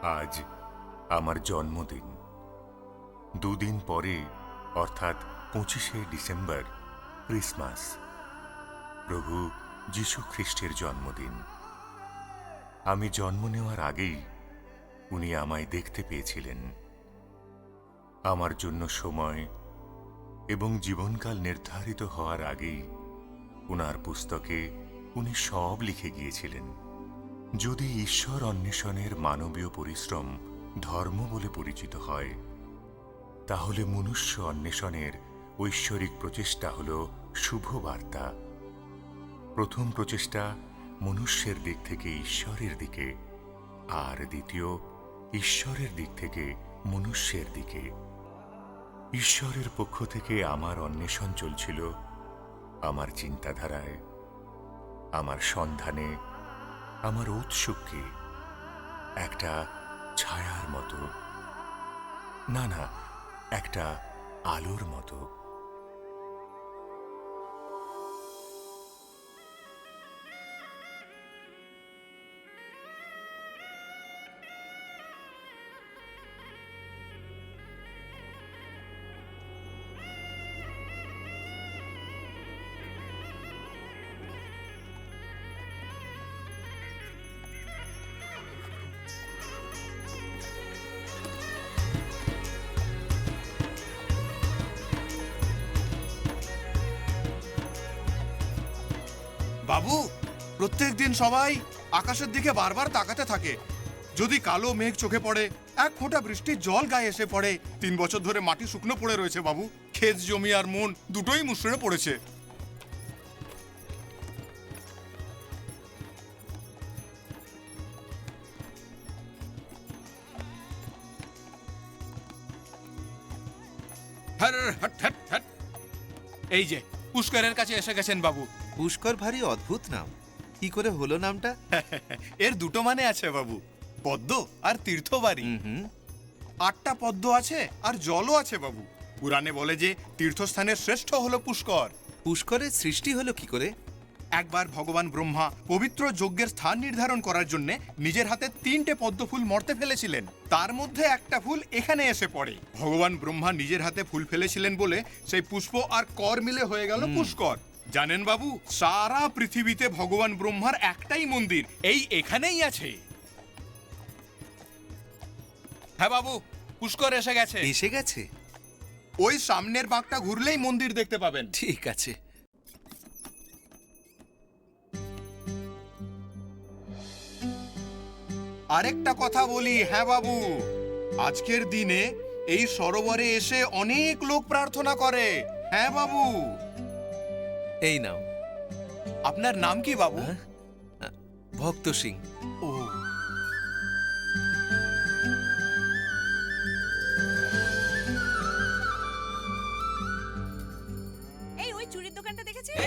আজ আমার জন্মদিন। দুদিন পরে অর্থাৎ 25শে ডিসেম্বর ক্রিসমাস, প্রভু যীশু খ্রিস্টের জন্মদিন। আমি জন্ম নেওয়ার আগেই উনি আমায় দেখতে পেয়েছিলেন। আমার জন্য সময় এবং জীবনকাল নির্ধারিত হওয়ার আগেই উনার পুস্তকে উনি সব লিখে গিয়েছিলেন। যদি ঈশ্বর অন্বেষণের মানবীয় পরিশ্রম ধর্ম বলে পরিচিত হয়, তাহলে মনুষ্য অন্বেষণের ঐশ্বরিক প্রচেষ্টা হল শুভ বার্তা। প্রথম প্রচেষ্টা মনুষ্যের দিক থেকে ঈশ্বরের দিকে, আর দ্বিতীয় ঈশ্বরের দিক থেকে মনুষ্যের দিকে। ঈশ্বরের পক্ষ থেকে আমার অন্বেষণ চলছিল আমার চিন্তাধারায়, আমার সন্ধানে, আমার ঔৎসুক্যে, একটা ছায়ার মতো, না না, একটা আলোর মতো। বাবু, প্রত্যেক দিন সবাই আকাশের দিকে বারবার তাকাতে থাকে। যদি কালো মেঘ চোখে পড়ে, এক ফোঁটা বৃষ্টির জল গায়ে এসে পড়ে। 3 বছর ধরে মাটি শুকনো পড়ে রয়েছে বাবু। ক্ষেত জমি আর মন দুটোই মুষড়ে পড়েছে। এই যে পুষ্করের কাছে এসে গেছেন বাবু। পুষ্কর ভারী অদ্ভুত নাম, কি করে হলো নামটা? এর দুটো মানে আছে বাবু, পদ্ম আর তীর্থবাড়ি। 8টা পদ্ম আছে আর জলও আছে বাবু। পুরাণে বলে যে তীর্থস্থানের শ্রেষ্ঠ হলো পুষ্কর। পুষ্করের সৃষ্টি হলো কি করে? একবার ভগবান ব্রহ্মা পবিত্র যজ্ঞের স্থান নির্ধারণ করার জন্য নিজের হাতে 3টে পদ্ম ফুল মর্তে ফেলেছিলেন। তার মধ্যে একটা ফুল এখানে এসে পড়ে। ভগবান ব্রহ্মা নিজের হাতে ফুল ফেলেছিলেন বলে সেই পুষ্প আর কর মিলে হয়ে গেল পুষ্কর। জানেন বাবু, সারা পৃথিবীতে ভগবান ব্রহ্মার একটাই মন্দির, এই এখানেই আছে। হ্যাঁ বাবু, পুষ্কর এসে গেছে। এসে গেছে? ওই সামনের বাঁকটা ঘুরলেই মন্দির দেখতে পাবেন। ঠিক আছে। আরেকটা কথা বলি, হ্যাঁ বাবু, আজকের দিনে এই সরোবরে এসে অনেক লোক প্রার্থনা করে। হ্যাঁ বাবু। এই নাও। আপনার নাম কি বাবু? ভক্ত সিং। ও, এই ওই চুরির দোকানটা দেখেছিস?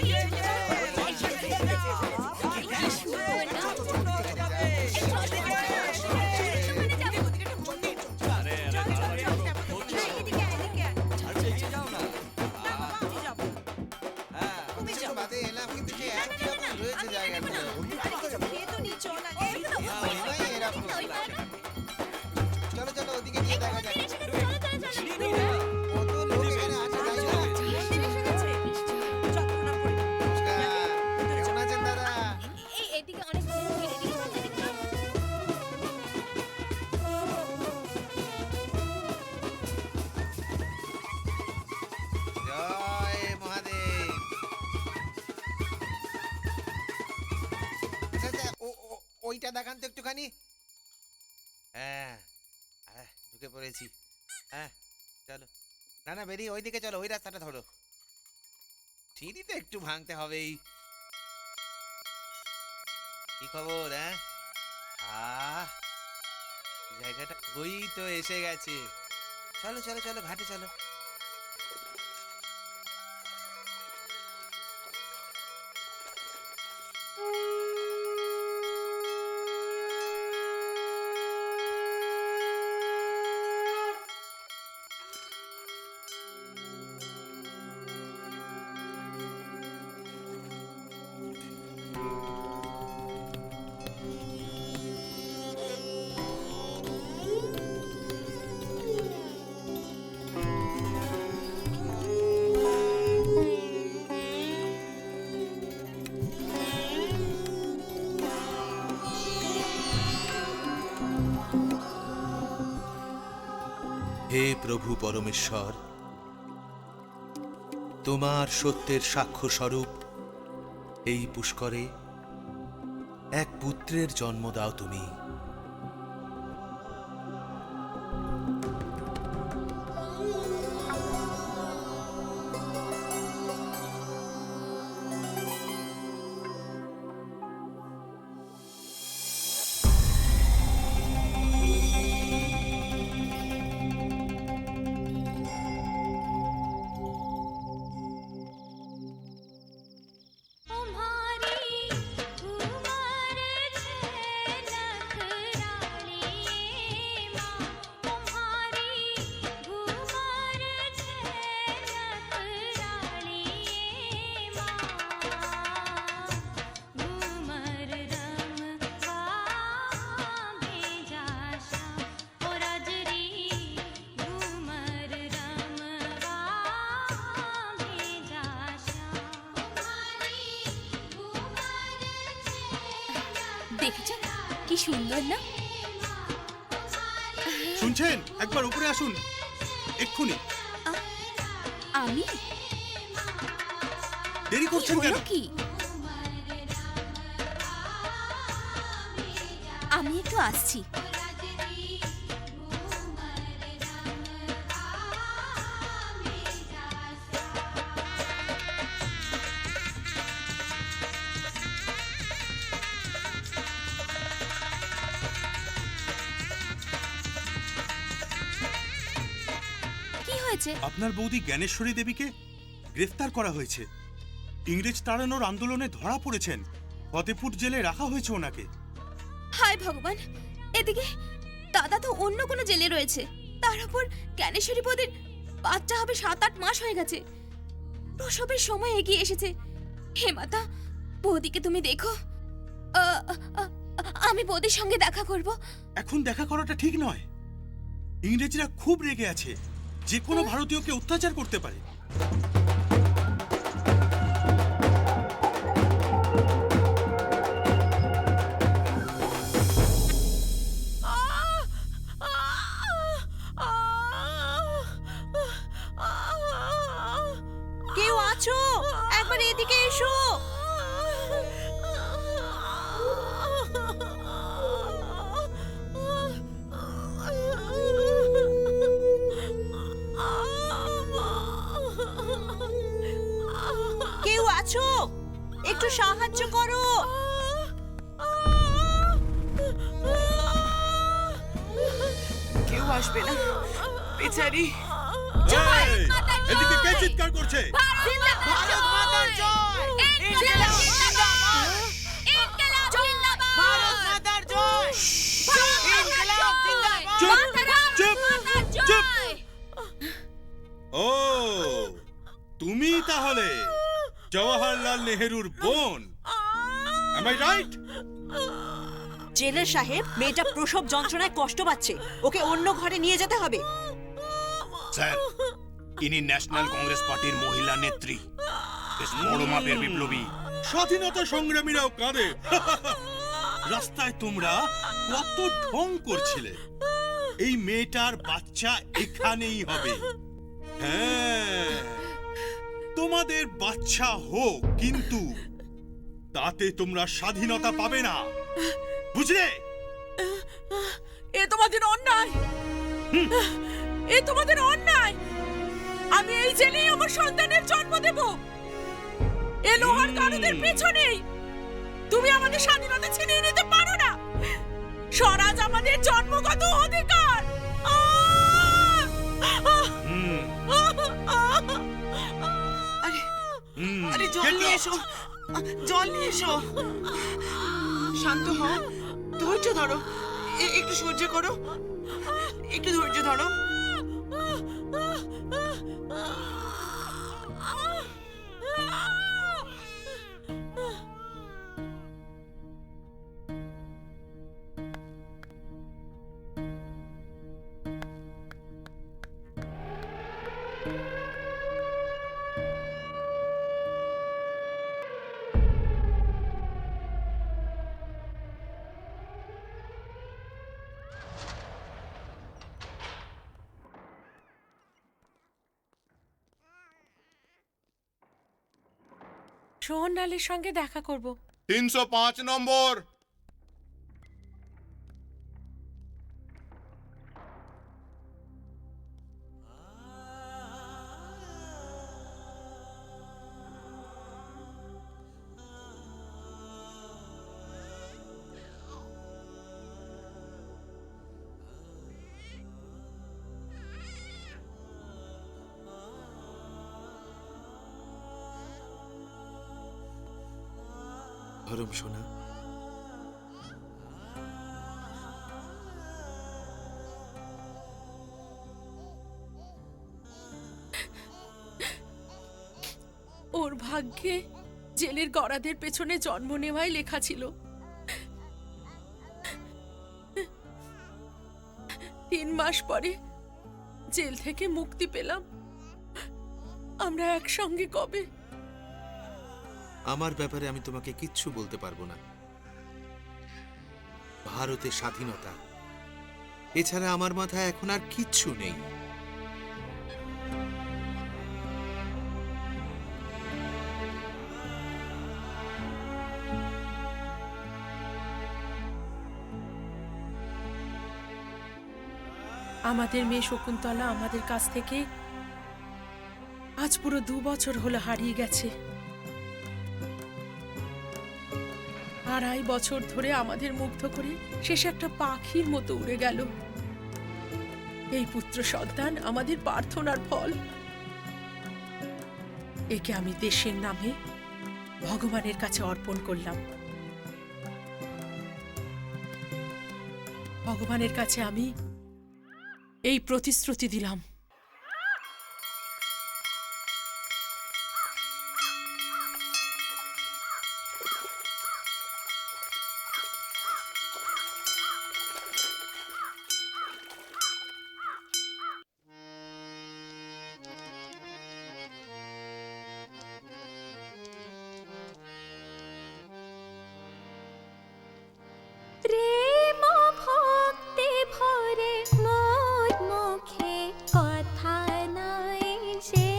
চলো চলো ওদিকে নিয়ে দেখা যাক। কত লোক এখানে আছে কেমন আছেন দাদা? জয় মহাদেব। আচ্ছা, আচ্ছা, ওইটা দেখান তো একটুখানি। হ্যাঁ, ঢুকে পড়েছি। হ্যাঁ চলো, না না বেরিয়ে ওইদিকে চলো, ওই রাস্তাটা ধরো। সিঁড়ি তো একটু ভাঙতে হবেই। কি খবর? হ্যাঁ, জায়গাটা ওই তো এসে গেছে। চলো চলো চলো, ঘাটে চলো। হে প্রভু পরমেশ্বর, তোমার সত্যের সাক্ষ্য স্বরূপ এই পুষ্করে এক পুত্রের জন্ম দাও তুমি। দেখেছো কি সুন্দর না? শুনছেন? একবার উপরে আসুন এক্ষুনি। আমি দেরি করছেন কেন? হলো কি? আমি একটু আসছি। কি হয়েছে? আপনার বৌদি জ্ঞানেশ্বরী দেবীকে গ্রেফতার করা হয়েছে। ইংরেজ তাড়ানোর আন্দোলনে ধরা পড়েছেন। ফতেপুর জেলে রাখা হয়েছে ওনাকে। হায় ভগবান, এদিকে দাদা তো অন্য কোনো জেলে রয়েছে, তার উপর জ্ঞানেশ্বরী বৌদির বাচ্চা হবে 7-8 মাস হয়ে গেছে, প্রসবের সময় এগিয়ে এসেছে। হে মাতা, বৌদিকে তুমি দেখো। আ, আ, আমি বৌদির সঙ্গে দেখা করব। এখন দেখা করাটা ঠিক নয়। ইংরেজরা খুব রেগে আছে, যে কোনো ভারতীয়কে অত্যাচার করতে পারে। কেউ আছো? একবার এদিকে এসো। কেউ আছো? একটু সাহায্য করো। কেউ আসবে না, বেচারি। এদিকে কে চিৎকার করছে? ভারত মাতার জয়! ইনকিলাব জিন্দাবাদ! ভারত মাতার জয়! ইনকিলাব জিন্দাবাদ! চুপ চুপ। ও, তুমি তাহলে জওহরলাল নেহেরুর বোন? Am I right? জেলার সাহেব, মেয়েটা প্রসব যন্ত্রণায় কষ্ট পাচ্ছে, ওকে অন্য ঘরে নিয়ে যেতে হবে। স্যার, ইনি ন্যাশনাল কংগ্রেস পার্টির মহিলা নেত্রী, বেশ বড় মাপের বিপ্লবী। স্বাধীনতা সংগ্রামীরাও কাঁদে। রাস্তায় তোমরা কত ঢং করছিলে। এই মেয়েটার বাচ্চা এখানেই হবে। হ্যাঁ, তোমাদের বাচ্চা হোক, কিন্তু তাতে তোমরা স্বাধীনতা পাবে না, বুঝলে? এ তোমাদের অন্যায়, এ তোমাদের অন্যায়। আমি এই জেলেই আমার সন্তানের জন্ম দেব, এ লোহার গারদের পেছনেই। তুমি আমাদের স্বাধীনতা ছিনিয়ে নিতে পারো না। স্বরাজ আমাদের জন্মগত অধিকার। আরে জল নিয়ে এসো, জল নিয়ে এসো। শান্ত হও, ধৈর্য ধরো, একটু সহ্য করো, একটু ধৈর্য ধরো। সোহনলালের সঙ্গে দেখা করব। 305 নম্বর। ধরম সোনা, ওর ভাগ্যে জেলের গড়াদের পেছনে জন্ম নেওয়াই লেখা ছিল। 3 মাস পরে জেল থেকে মুক্তি পেলাম। আমরা একসঙ্গে কবে? আমার ব্যাপারে আমি তোমাকে কিচ্ছু বলতে পারবো না। ভারতের স্বাধীনতা এছাড়া আমার মাথায় এখন আর কিচ্ছু নেই। আমাদের মেয়ে শকুন্তলা আমাদের কাছ থেকে আজ পুরো 2 বছর হলো হারিয়ে গেছে। 2.5 বছর ধরে আমাদের মুগ্ধ করে শেষে একটা পাখির মতো উড়ে গেল। এই পুত্র সন্তান আমাদের প্রার্থনার ফল। একে আমি দেশের নামে ভগবানের কাছে অর্পণ করলাম। ভগবানের কাছে আমি এই প্রতিশ্রুতি দিলাম, প্রেম ভক্তি ভরে মোর মুখে কথা নাই যে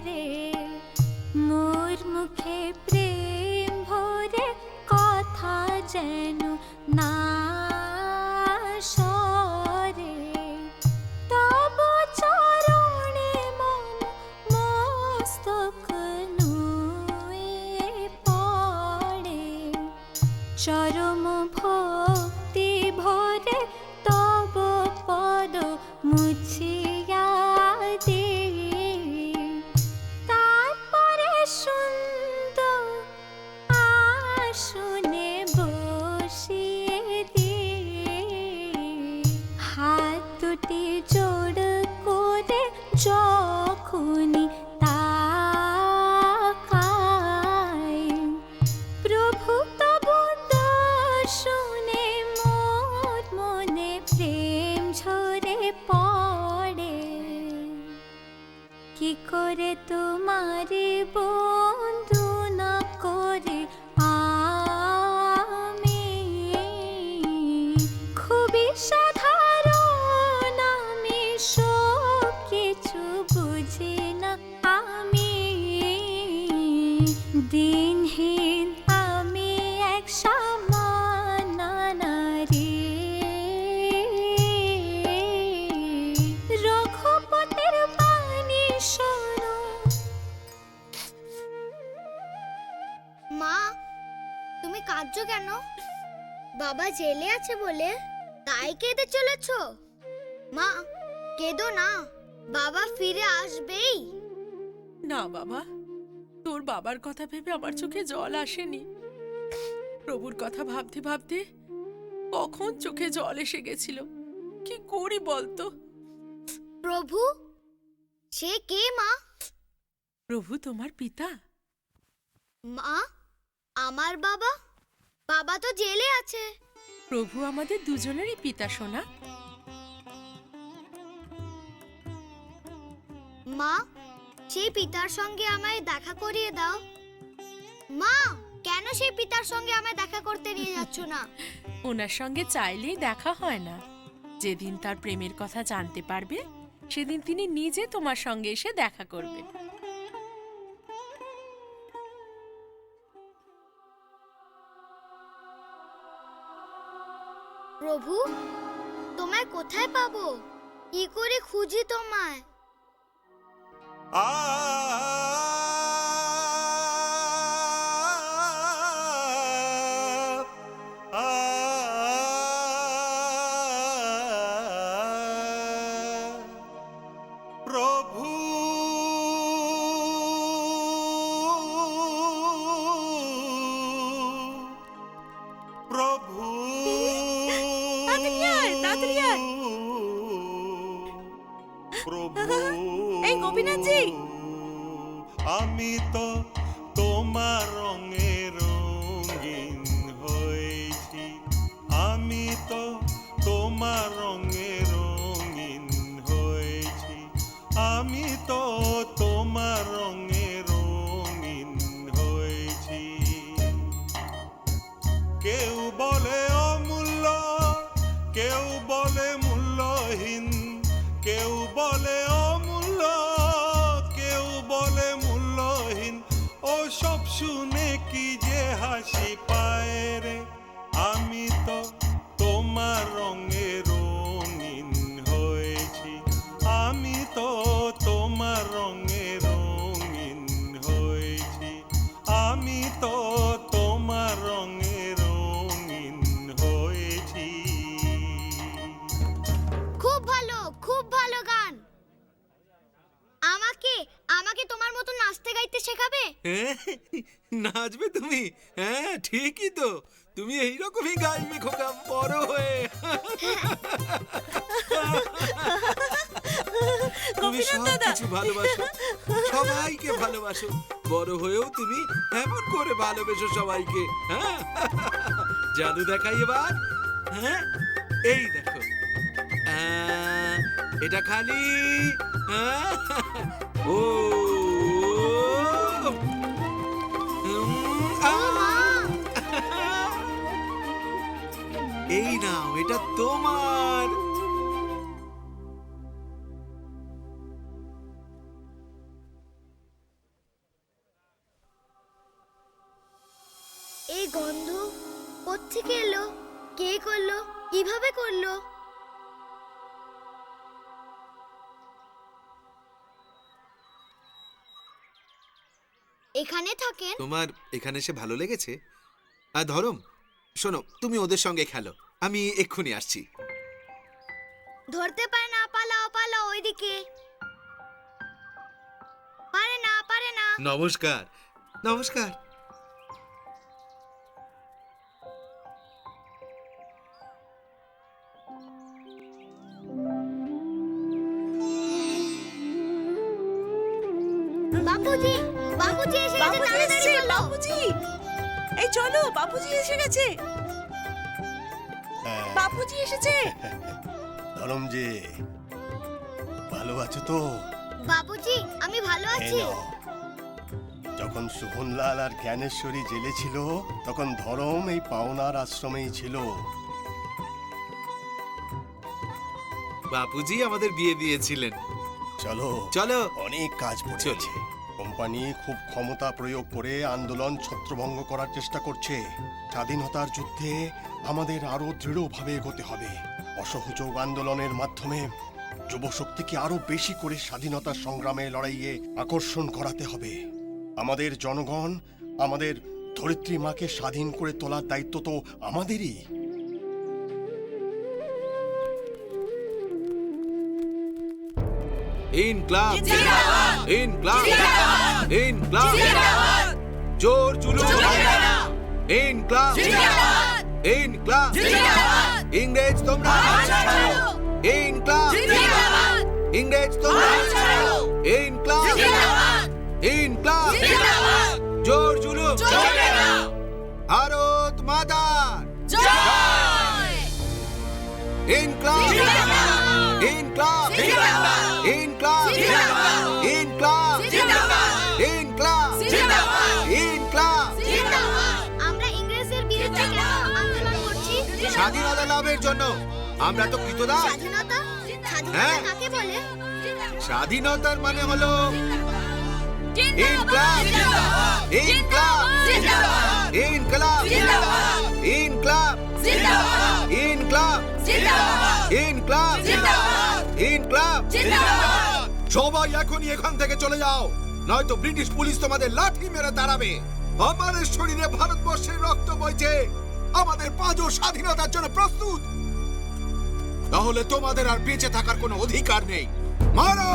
রে, মোর মুখে প্রেম ভরে কথা যেন না সরে। তব চরণে মন মস্তক নুয়ে পড়ে, চরম ভক্তি ভরে তব পদ মুছিয়া দে। তারপরে সুন্দর আসনে বসিয়ে দে, হাত দুটি জোড় করে যখনই তাকাই, প্রভু তব দর্শনে মোর মনে প্রেম ঝরে পড়ে। কি করে তোমারে বন্ধু না করে আমি, খুবই সাধারণ আমি, সব কিছু বুঝি না আমি। দিনহীন আমি এক সামান্য নারী, রঘুপতির বাণী শোনো। মা, তুমি কাঁদছো কেন? বাবা জেলে আছে বলে তাই কেঁদে চলেছ? মা, কেঁদো না, বাবা ফিরে আসবেই। না বাবা, তোর বাবার কথা ভেবে আমার চোখে জল আসেনি। প্রভুর কথা ভাবতে ভাবতে কখন চোখে জল এসে গেছিল। কি করি বলতো? প্রভু? সে কে মা? প্রভু তোমার পিতা। মা, আমার বাবা? বাবা তো জেলে আছে। প্রভু আমাদের দুজনেরই পিতা সোনা। মা, সেই পিতার সঙ্গে আমায় দেখা করিয়ে দাও। মা, কেন সেই পিতার সঙ্গে আমায় দেখা করতে নিয়ে যাচ্ছ না? ওনার সঙ্গে চাইলেই দেখা হয় না। যেদিন তার প্রেমের কথা জানতে পারবে সেদিন তিনি নিজে তোমার সঙ্গে এসে দেখা করবেন। প্রভু, তোমায় কোথায় পাবো? কি করে খুঁজি তোমায়? প্রভু প্রভু তাড়াতাড়ি আয়, তাড়াতাড়ি আয়। প্রভু এই গোপীনাথজি। আমি তো তোমার রঙে রঙিন হয়েছি, আমি তো তোমার রঙে রঙিন হয়েছি, আমি তো তোমার রঙে রঙিন হয়েছি। কেউ বলে অমূল্য, কেউ বলে মূল্যহীন, কেউ বলে অমূল্য, কেউ বলে মূল্যহীন। ও সব শুনে কি যে হাসি পায় রে, আমি তো তোমার রঙে রঙিন হয়েছি, আমি তো তোমার রঙে রঙিন হয়েছি, আমি তো তোমার রঙে রঙিন হয়েছি। খুব ভালো গান। আমাকে আমাকে তোমার মতো নাচতে গাইতে শেখাবে? নাচবে তুমি? হ্যাঁ ঠিকই তো, তুমি এইরকমই গাইবে খোকা বড় হয়ে। তুমি সব কিছু ভালোবাসো, সবাইকে ভালোবাসো, বড় হয়েও তুমি এমন করে ভালোবেসো সবাইকে। হ্যাঁ জাদু দেখাই এবার। হ্যাঁ এই দেখো, এটা খালি। হ্যাঁ ও এই নাও, এটা তোমার। এই গন্ধ কোত্থেকে এলো? কে করলো? কিভাবে করলো? এখানে থাকেন? তোমার এখানে এসে ভালো লেগেছে? আর ধরম, শোনো, তুমি ওদের সঙ্গে খেলো, আমি এক্ষুনি আসছি। ধরতে পারে না, পালাও পালাও ওইদিকে। পারে না, পারে না। নমস্কার নমস্কার। বাপুজি, বাপুজি এসে গেছে, বাবুজি তাড়াতাড়ি এসেছে, চলো। বাবুজি। এই চলো, বাবুজি এসে গেছে। বাবুজি এসেছে। ধরম যে ভালো আছো তো? বাপুজি আমি ভালো এই আছি। নাও। যখন সোহনলাল আর জ্ঞানেশ্বরী জেলে ছিল, তখন ধরম এই পাওনার আশ্রমেই ছিল। বাপুজি আমাদের বিয়ে দিয়েছিলেন। চলো চলো। অনেক কাজ পড়েছে। কোম্পানি খুব ক্ষমতা প্রয়োগ করে আন্দোলন ছত্রভঙ্গ করার চেষ্টা করছে। স্বাধীনতার যুদ্ধে আমাদের আরো দৃঢ়ভাবে এগোতে হবে। অসহযোগ আন্দোলনের মাধ্যমে যুবশক্তিকে আরো বেশি করে স্বাধীনতা সংগ্রামে লড়াইয়ে আকর্ষণ করাতে হবে। আমাদের জনগণ, আমাদের ধরিত্রী মাকে স্বাধীন করে তোলার দায়িত্ব তো আমাদেরই। ইনকলাব ইনকলাব ইনকলাব, জোর জুলুম ইনকলাব ইনকলাব, ইংরেজ তোমরা ইনকলাব, ইংরেজ তোমরা ইনকলাব ইনকলাব, জোর জুলুম ভারত মাতার ইনকলাব ইনকলাব ইনকলাব ইনকলাব ইনকলাব ইনকলাব। আমরা ইংরেজদের বিরুদ্ধে কেন আন্দোলন করছি? স্বাধীনতা লাভের জন্য। আমরা তো কৃতদাস। স্বাধীনতা? হ্যাঁ। স্বাধীনতা কাকে বলে? স্বাধীনতার মানে হলো ইনকলাব ইনকলাব ইনকলাব ইনকলাব ইনকলাব সবাই এখনই এখান থেকে চলে যাও, নয়তো ব্রিটিশ পুলিশ তোমাদের লাঠি মেরে তাড়াবে। আমাদের শরীরে ভারতবর্ষের রক্ত বইছে, আমাদের পাঁচও স্বাধীনতার জন্য প্রস্তুত। তাহলে তোমাদের আর বেঁচে থাকার কোনো অধিকার নেই। মারো!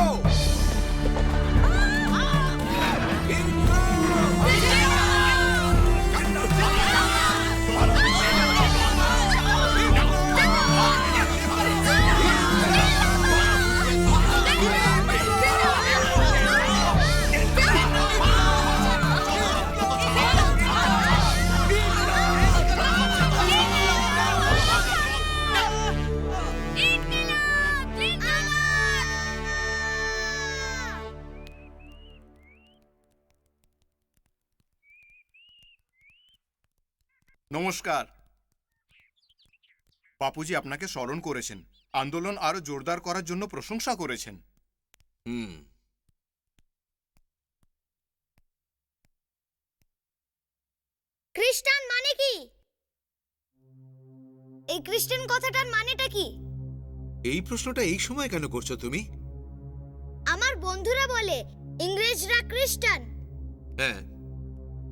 নমস্কার। বাপুজি আপনাকে স্মরণ করেছেন, আন্দোলন আরো জোরদার করার জন্য প্রশংসা করেছেন। খ্রিস্টান মানে কি? এই খ্রিস্টান কথাটার মানেটা কি? এই প্রশ্নটা এই সময় কেন করছো তুমি? আমার বন্ধুরা বলে ইংরেজরা খ্রিস্টান। হ্যাঁ,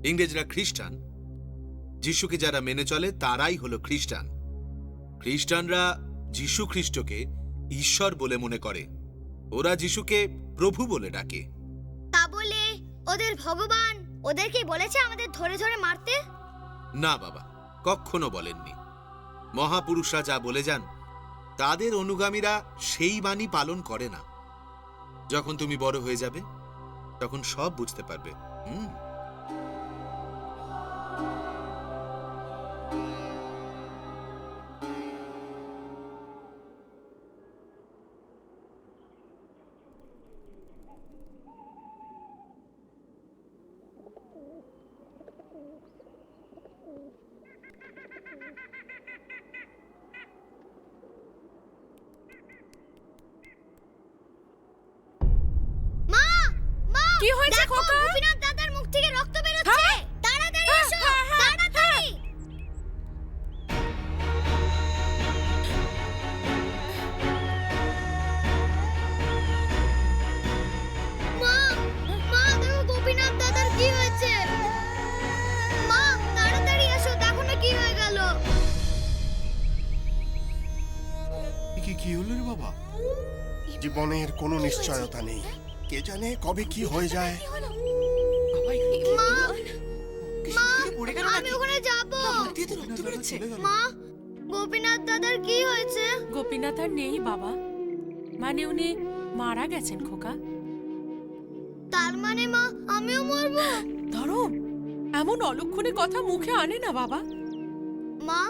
ইংরেজরা খ্রিস্টান। যিশুকে যারা মেনে চলে তারাই হলো খ্রিস্টান। খ্রিস্টানরা যিশু খ্রিস্টকে ঈশ্বর বলে মনে করে, ওরা যিশুকে প্রভু বলে ডাকে। তা বলে ওদের ভগবান ওদেরকে বলেছে আমাদের ধরে ধরে মারতে? না বাবা, কখনো বলেননি। মহাপুরুষরা যা বলে যান তাদের অনুগামীরা সেই বাণী পালন করে না। যখন তুমি বড় হয়ে যাবে তখন সব বুঝতে পারবে। মা, মা, কি হয়েছে দেখো, খোকা? গোপীনাথ দাদার মুখ থেকে রক্ত বেরোচ্ছে। তাড়াতাড়ি এসো, তাড়াতাড়ি। মা, মা, দেখো গোপীনাথ দাদার কি হয়েছে। মা, তাড়াতাড়ি এসো, দেখো না কি হয়ে গেল। কি হলো রে বাবা? জীবনের কোনো নিশ্চয়তা নেই, কে জানে কবে কি হয়ে যায়। মা, মা, আমি ওখানে যাব। মা, গোপীনাথ দাদার কি হয়েছে? গোপীনাথ আর নেই বাবা, মানে উনি মারা গেছেন খোকা। তার মানে মা আমিও মরবো? ধরো, এমন অলক্ষণে কথা মুখে আনে না বাবা। মা,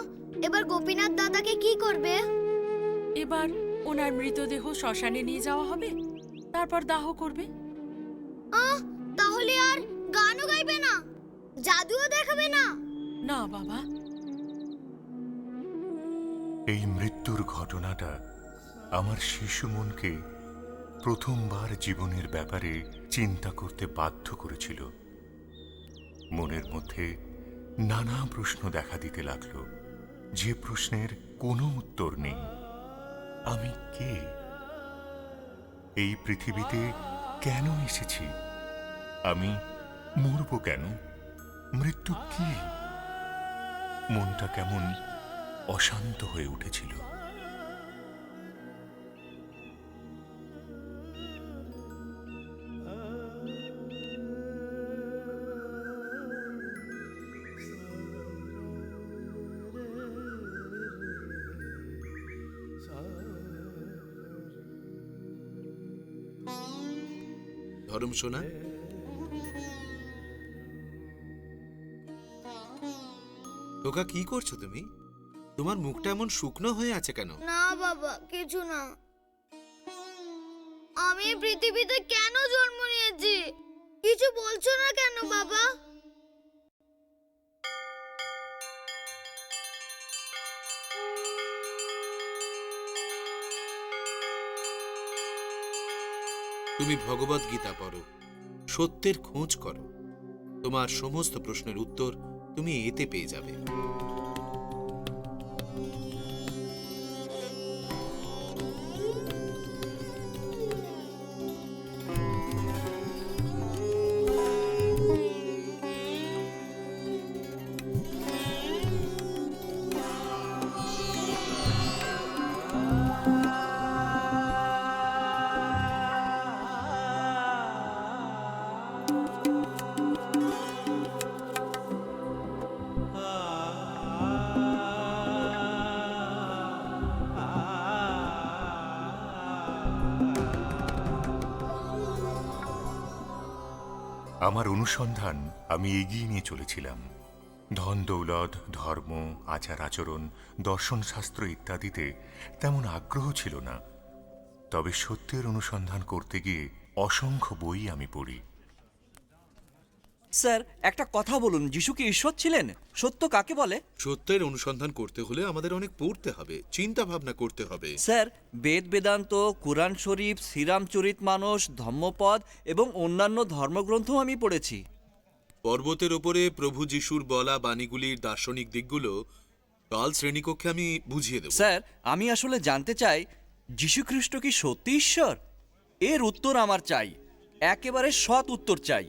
এবার গোপীনাথ দাদাকে কি করবে? এবার ওনার মৃতদেহ শ্মশানে নিয়ে যাওয়া হবে, তারপর দাহ করবে। তাহলে আর গানও গাইবে না, জাদুও দেখাবে না? না বাবা, এই মৃত্যুর ঘটনাটা আমার শিশু মনকে প্রথমবার জীবনের ব্যাপারে চিন্তা করতে বাধ্য করেছিল। মনের মধ্যে নানা প্রশ্ন দেখা দিতে লাগলো, যে প্রশ্নের কোনো উত্তর নেই। আমি কে? এই পৃথিবীতে কেন এসেছি? আমি মরব কেন? মৃত্যু কি? মনটা কেমন অশান্ত হয়ে উঠেছিল। ধরম সোনা, তোকা কি করছো তুমি? তোমার মুখটা এমন শুকনো হয়ে আছে কেন? না বাবা, কিছু না। আমি এই পৃথিবীতে কেন জন্ম নিয়েছি? কিছু বলছো না কেন বাবা? তুমি ভগবত গীতা পড়ো, সত্যের খোঁজ করো, তোমার সমস্ত প্রশ্নের উত্তর তুমি এতে পেয়ে যাবে। আমার অনুসন্ধান আমি এগিয়ে নিয়ে চলেছিলাম। ধন দৌলত, ধর্ম, আচার আচরণ, দর্শনশাস্ত্র ইত্যাদিতে তেমন আগ্রহ ছিল না। তবে সত্যের অনুসন্ধান করতে গিয়ে অসংখ্য বই আমি পড়ি। স্যার একটা কথা বলুন, যিশু কি ঈশ্বর ছিলেন? সত্য কাকে বলে? সত্যের অনুসন্ধান করতে হলে আমাদের অনেক পড়তে হবে, চিন্তা ভাবনা করতে হবে। স্যার, বেদ বেদান্ত, কুরআন শরীফ, শ্রীরামচরিত মানস, ধম্মপদ এবং অন্যান্য ধর্মগ্রন্থ আমি পড়েছি। পর্বতের ওপরে প্রভু যিশুর বলা বাণীগুলির দার্শনিক দিকগুলো কাল শ্রেণীকক্ষে আমি বুঝিয়ে দেব। স্যার, আমি আসলে জানতে চাই যিশু খ্রিস্ট কি সত্যি ঈশ্বর? এর উত্তর আমার চাই, একেবারে সৎ উত্তর চাই।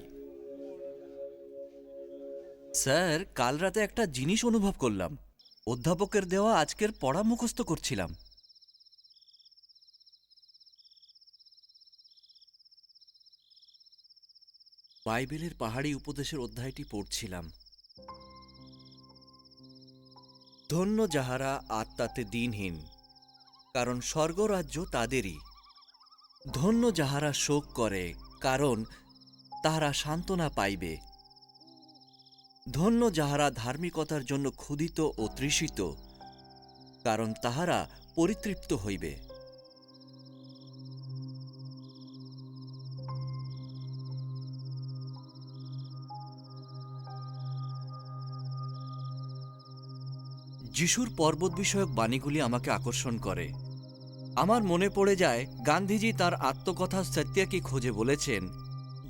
স্যার, কাল রাতে একটা জিনিস অনুভব করলাম। অধ্যাপকের দেওয়া আজকের পড়া মুখস্থ করছিলাম। বাইবেলের পাহাড়ি উপদেশের অধ্যায়টি পড়ছিলাম। ধন্য যাহারা আত্মাতে দীনহীন, কারণ স্বর্গরাজ্য তাদেরই। ধন্য যাহারা শোক করে, কারণ তাহারা সান্ত্বনা পাইবে। ধন্য যাহারা ধার্মিকতার জন্য ক্ষুধিত ও তৃষিত, কারণ তাহারা পরিতৃপ্ত হইবে। যিশুর পর্বত বিষয়ক বাণীগুলি আমাকে আকর্ষণ করে। আমার মনে পড়ে যায় গান্ধীজি তার আত্মকথা সত্যাকি খোঁজে বলেছেন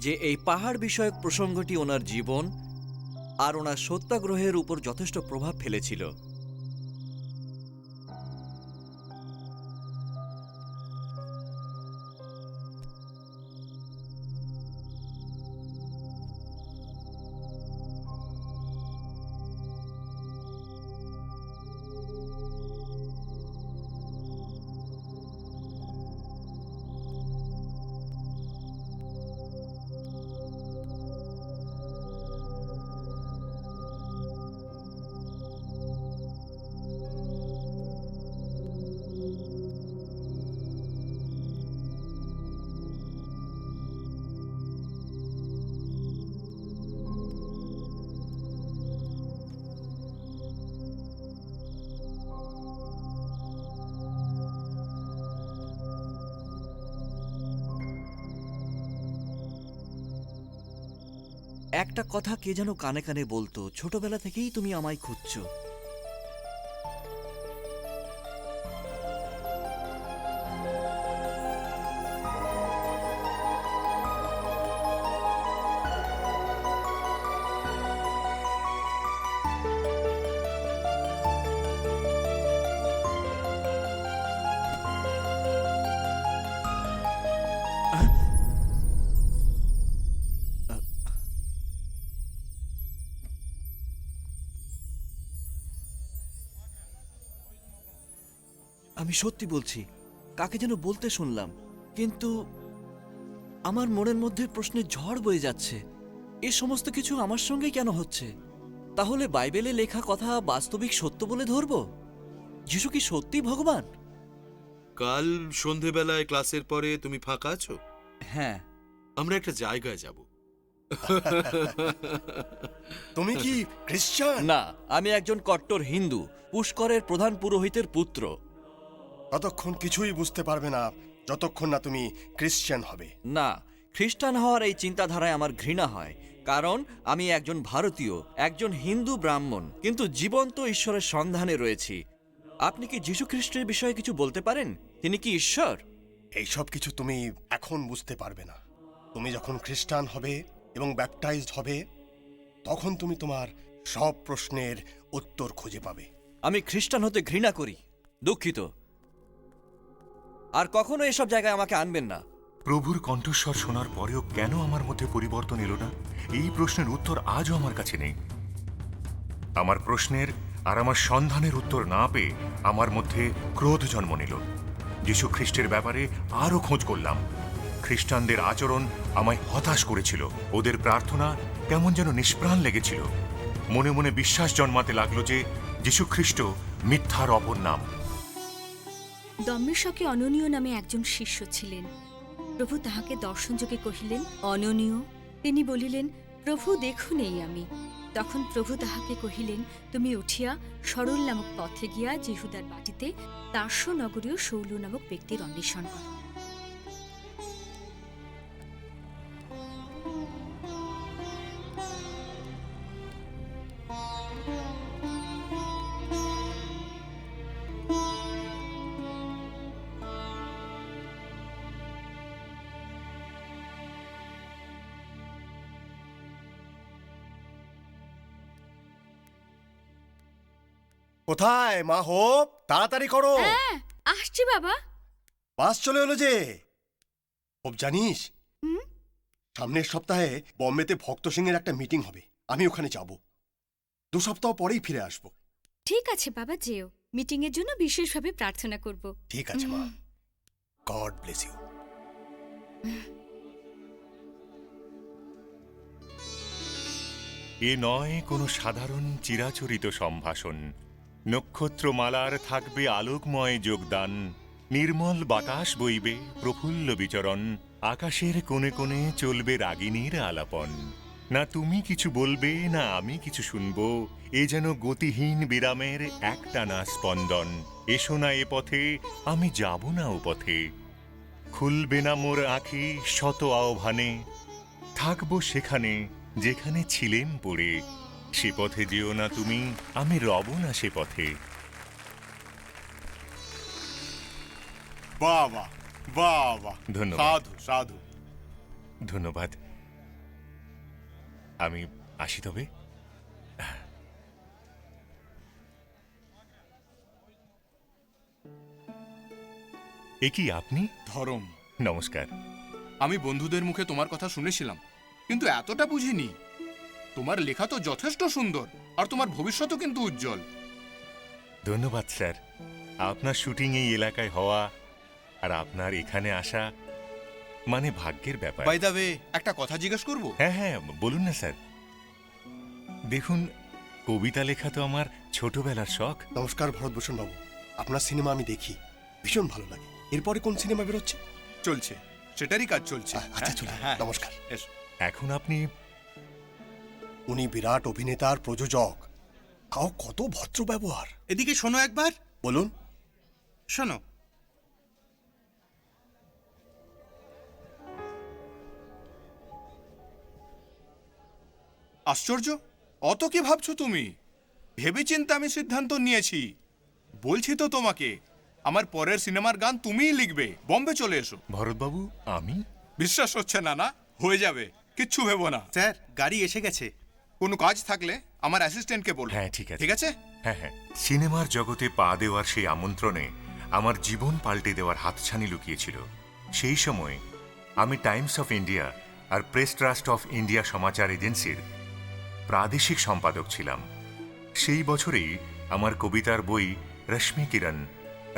যে এই পাহাড় বিষয়ক প্রসঙ্গটি ওনার জীবন আর ওনার সত্যাগ্রহের উপর যথেষ্ট প্রভাব ফেলেছিল। একটা কথা কে যেন কানে কানে বলতো, ছোটবেলা থেকেই তুমি আমায় খুঁজছো। আমি সত্যি বলছি, কাকে যেন বলতে শুনলাম, কিন্তু আমার মনের মধ্যে প্রশ্নের ঝড় বয়ে যাচ্ছে। এ সমস্ত কিছু আমার সঙ্গেই কেন হচ্ছে? তাহলে বাইবেলে লেখা কথা বাস্তবিক সত্য বলে ধরব? যিশু কি সত্যি ভগবান? কাল সন্ধেবেলায় ক্লাসের পরে তুমি ফাঁকা আছো? হ্যাঁ। আমরা একটা জায়গায় যাব। তুমি কি খ্রিস্টান? না, আমি একজন কট্টর হিন্দু, পুষ্করের প্রধান পুরোহিতের পুত্র। ততক্ষণ কিছুই বুঝতে পারবে না যতক্ষণ না তুমি খ্রিস্টান হবে। না, খ্রিস্টান হওয়ার এই চিন্তাধারায় আমার ঘৃণা হয়, কারণ আমি একজন ভারতীয়, একজন হিন্দু ব্রাহ্মণ, কিন্তু জীবন্ত ঈশ্বরের সন্ধানে রয়েছি। আপনি কি যীশু খ্রিস্টের বিষয়ে কিছু বলতে পারেন? তিনি কি ঈশ্বর? এইসব কিছু তুমি এখন বুঝতে পারবে না। তুমি যখন খ্রিস্টান হবে এবং ব্যাপটাইজড হবে, তখন তুমি তোমার সব প্রশ্নের উত্তর খুঁজে পাবে। আমি খ্রিস্টান হতে ঘৃণা করি, দুঃখিত। আর কখনো এসব জায়গায় আমাকে আনবেন না। প্রভুর কণ্ঠস্বর শোনার পরেও কেন আমার মধ্যে পরিবর্তন এলো না, এই প্রশ্নের উত্তর আজও আমার কাছে নেই। আমার প্রশ্নের আর আমার সন্ধানের উত্তর না পেয়ে আমার মধ্যে ক্রোধ জন্ম নিল। যীশু খ্রিস্টের ব্যাপারে আরও খোঁজ করলাম। খ্রিস্টানদের আচরণ আমায় হতাশ করেছিল। ওদের প্রার্থনা কেমন যেন নিষ্প্রাণ লেগেছিল। মনে মনে বিশ্বাস জন্মাতে লাগলো যে যীশু খ্রিস্ট মিথ্যার অপর নাম। দম্মেশকে অননীয় নামে একজন শিষ্য ছিলেন। প্রভু তাহাকে দর্শনযোগে কহিলেন, অননীয়, তিনি বলিলেন, প্রভু দেখুন এই আমি। তখন প্রভু তাহাকে কহিলেন, তুমি উঠিয়া সরল নামক পথে গিয়া যেহুদার বাটিতে তার্স নগরীয় শৌল নামক ব্যক্তির অন্বেষণ কর। কোথায় মা হোপ, তাড়াতাড়ি করো। হ্যাঁ, আসছি বাবা। বাস চলে এলো যে। হোপ জানিস, সামনের সপ্তাহে বম্বেতে ভক্ত সিংয়ের একটা মিটিং হবে, আমি ওখানে যাব। 2 সপ্তাহ পরেই ফিরে আসব। ঠিক আছে বাবা, যেও। মিটিং এর জন্য বিশেষভাবে প্রার্থনা করব। ঠিক আছে মা, গড ব্লেস ইউ। এ নয় কোনো সাধারণ চিরাচরিত সম্ভাষণ। নক্ষত্রমালার থাকবে আলোকময় যোগদান, নির্মল বাতাস বইবে প্রফুল্ল বিচরণ, আকাশের কোণে কোণে চলবে রাগিনীর আলাপন। না তুমি কিছু বলবে, না আমি কিছু শুনবো, এ যেন গতিহীন বিরামের একটানা স্পন্দন। এসো না এ পথে, আমি যাব না ও পথে, খুলবে না মোর আঁখি শত আহ্বানে, থাকবো সেখানে যেখানে ছিলেম পড়ে, সে পথে যেও না তুমি, আমি রব না সে পথে। বাহ বাহ বাহ বাহ, ধন্যবাদ। সাধু সাধু। ধন্যবাদ। আমি আসি তবে। এ কি আপনি? ধরম, নমস্কার। আমি বন্ধুদের মুখে তোমার কথা শুনেছিলাম, কিন্তু এতটা বুঝিনি। তোমার লেখা তো যথেষ্ট সুন্দর, আর তোমার ভবিষ্যৎও কিন্তু উজ্জ্বল। ধন্যবাদ স্যার। আপনার শুটিং এই এলাকায় হওয়া আর আপনার এখানে আসা মানে ভাগ্যের ব্যাপার। বাই দ্য ওয়ে, একটা কথা জিজ্ঞেস করব? হ্যাঁ হ্যাঁ, বলুন না স্যার। দেখুন, কবিতা লেখা তো আমার ছোটবেলার শখ। নমস্কার ভরতভূষণ বাবু, আপনার সিনেমা আমি দেখি, ভীষণ ভালো লাগে। এরপরে কোন সিনেমা বেরোচ্ছে? চলছে, সেটারই কাজ চলছে। আচ্ছা চলুন, হ্যাঁ, নমস্কার। এসো। এখন আপনি? উনি বিরাট অভিনেতার প্রযোজক, তাও কত ভদ্র ব্যবহার। এদিকে শোনো একবার। বলুন। শোনো, আশ্চর্য, অত কি ভাবছো তুমি? ভেবেচিন্তে আমি সিদ্ধান্ত নিয়েছি। বলছি তো তোমাকে, আমার পরের সিনেমার গান তুমিই লিখবে। বম্বে চলে এসো। ভরতবাবু, আমি? বিশ্বাস হচ্ছে না না? হয়ে যাবে, কিচ্ছু ভেবো না। স্যার গাড়ি এসে গেছে। কোনো কাজ থাকলে আমার অ্যাসিস্ট্যান্টকে বলবো। হ্যাঁ, ঠিক আছে। ঠিক আছে। হ্যাঁ হ্যাঁ। সিনেমার জগতে পা দেওয়ার সেই আমন্ত্রণে আমার জীবন পাল্টে দেওয়ার হাতছানি লুকিয়েছিল। সেই সময় আমি টাইমস অফ ইন্ডিয়া আর প্রেস ট্রাস্ট অফ ইন্ডিয়া সমাচার এজেন্সির প্রাদেশিক সম্পাদক ছিলাম। সেই বছরেই আমার কবিতার বই রশ্মি কিরণ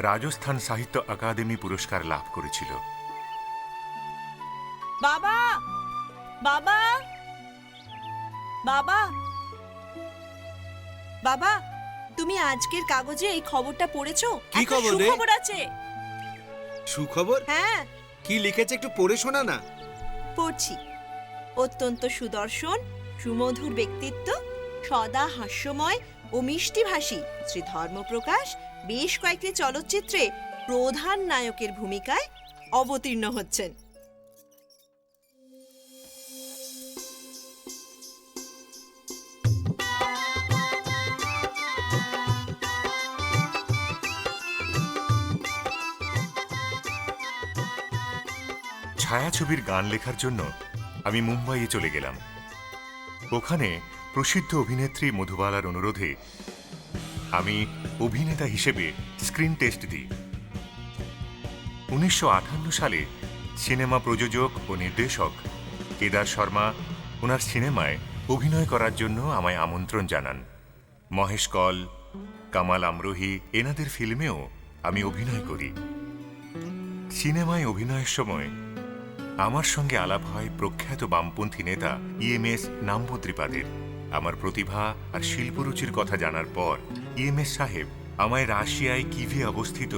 রাজস্থান সাহিত্য আকাদেমি পুরস্কার লাভ করেছিল। বাবা, বাবা, বাবা, বাবা, তুমি আজকের কাগজে এই খবরটা পড়েছো? কি একটা খবর রে? সুখবর আছে। সুখবর? হ্যাঁ, কি লিখেছে একটু পড়ে শোনা না। পড়ছি। অত্যন্ত সুদর্শন, সুমধুর ব্যক্তিত্ব, সদা হাস্যময় ও মিষ্টিভাষী শ্রী ধর্মপ্রকাশ বেশ কয়েকটি চলচ্চিত্রে প্রধান নায়কের ভূমিকায় অবতীর্ণ হচ্ছেন। ছায়াছবির গান লেখার জন্য আমি মুম্বাইয়ে চলে গেলাম। ওখানে প্রসিদ্ধ অভিনেত্রী মধুবালার অনুরোধে আমি অভিনেতা হিসেবে স্ক্রিন টেস্ট দিই। 1958 সালে সিনেমা প্রযোজক ও নির্দেশক কেদার শর্মা ওনার সিনেমায় অভিনয় করার জন্য আমায় আমন্ত্রণ জানান। মহেশ কল, কামাল আমরোহী এনাদের ফিল্মেও আমি অভিনয় করি। সিনেমায় অভিনয়ের সময় আমার সঙ্গে আলাপ হয় প্রখ্যাত বামপন্থী নেতা ইএমএস নাম্বদ্রীপাদের। আমার প্রতিভা আর শিল্পরুচির কথা জানার পর ইএমএস সাহেব আমায় রাশিয়ায় কিভে অবস্থিত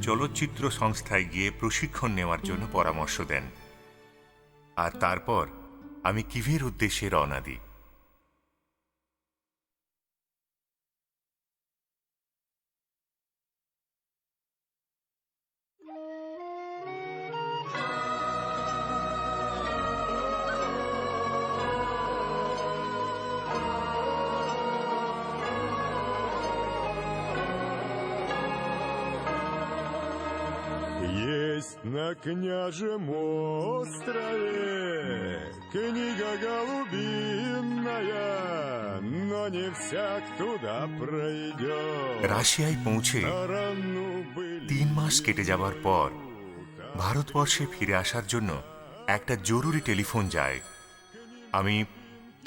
চলচ্চিত্র সংস্থায় গিয়ে প্রশিক্ষণ নেওয়ার জন্য পরামর্শ দেন। আর তারপর আমি কিভের উদ্দেশ্যে রওনা দিই। Есть на княжем острове книга голубиная, но не всяк туда пройдет. রাশিয়ায় পৌঁছে Сторону были 3 মাস কেটে যাবার পর ভারতবর্ষে ফিরে আসার জন্য একটা জরুরি টেলিফোন যায়। আমি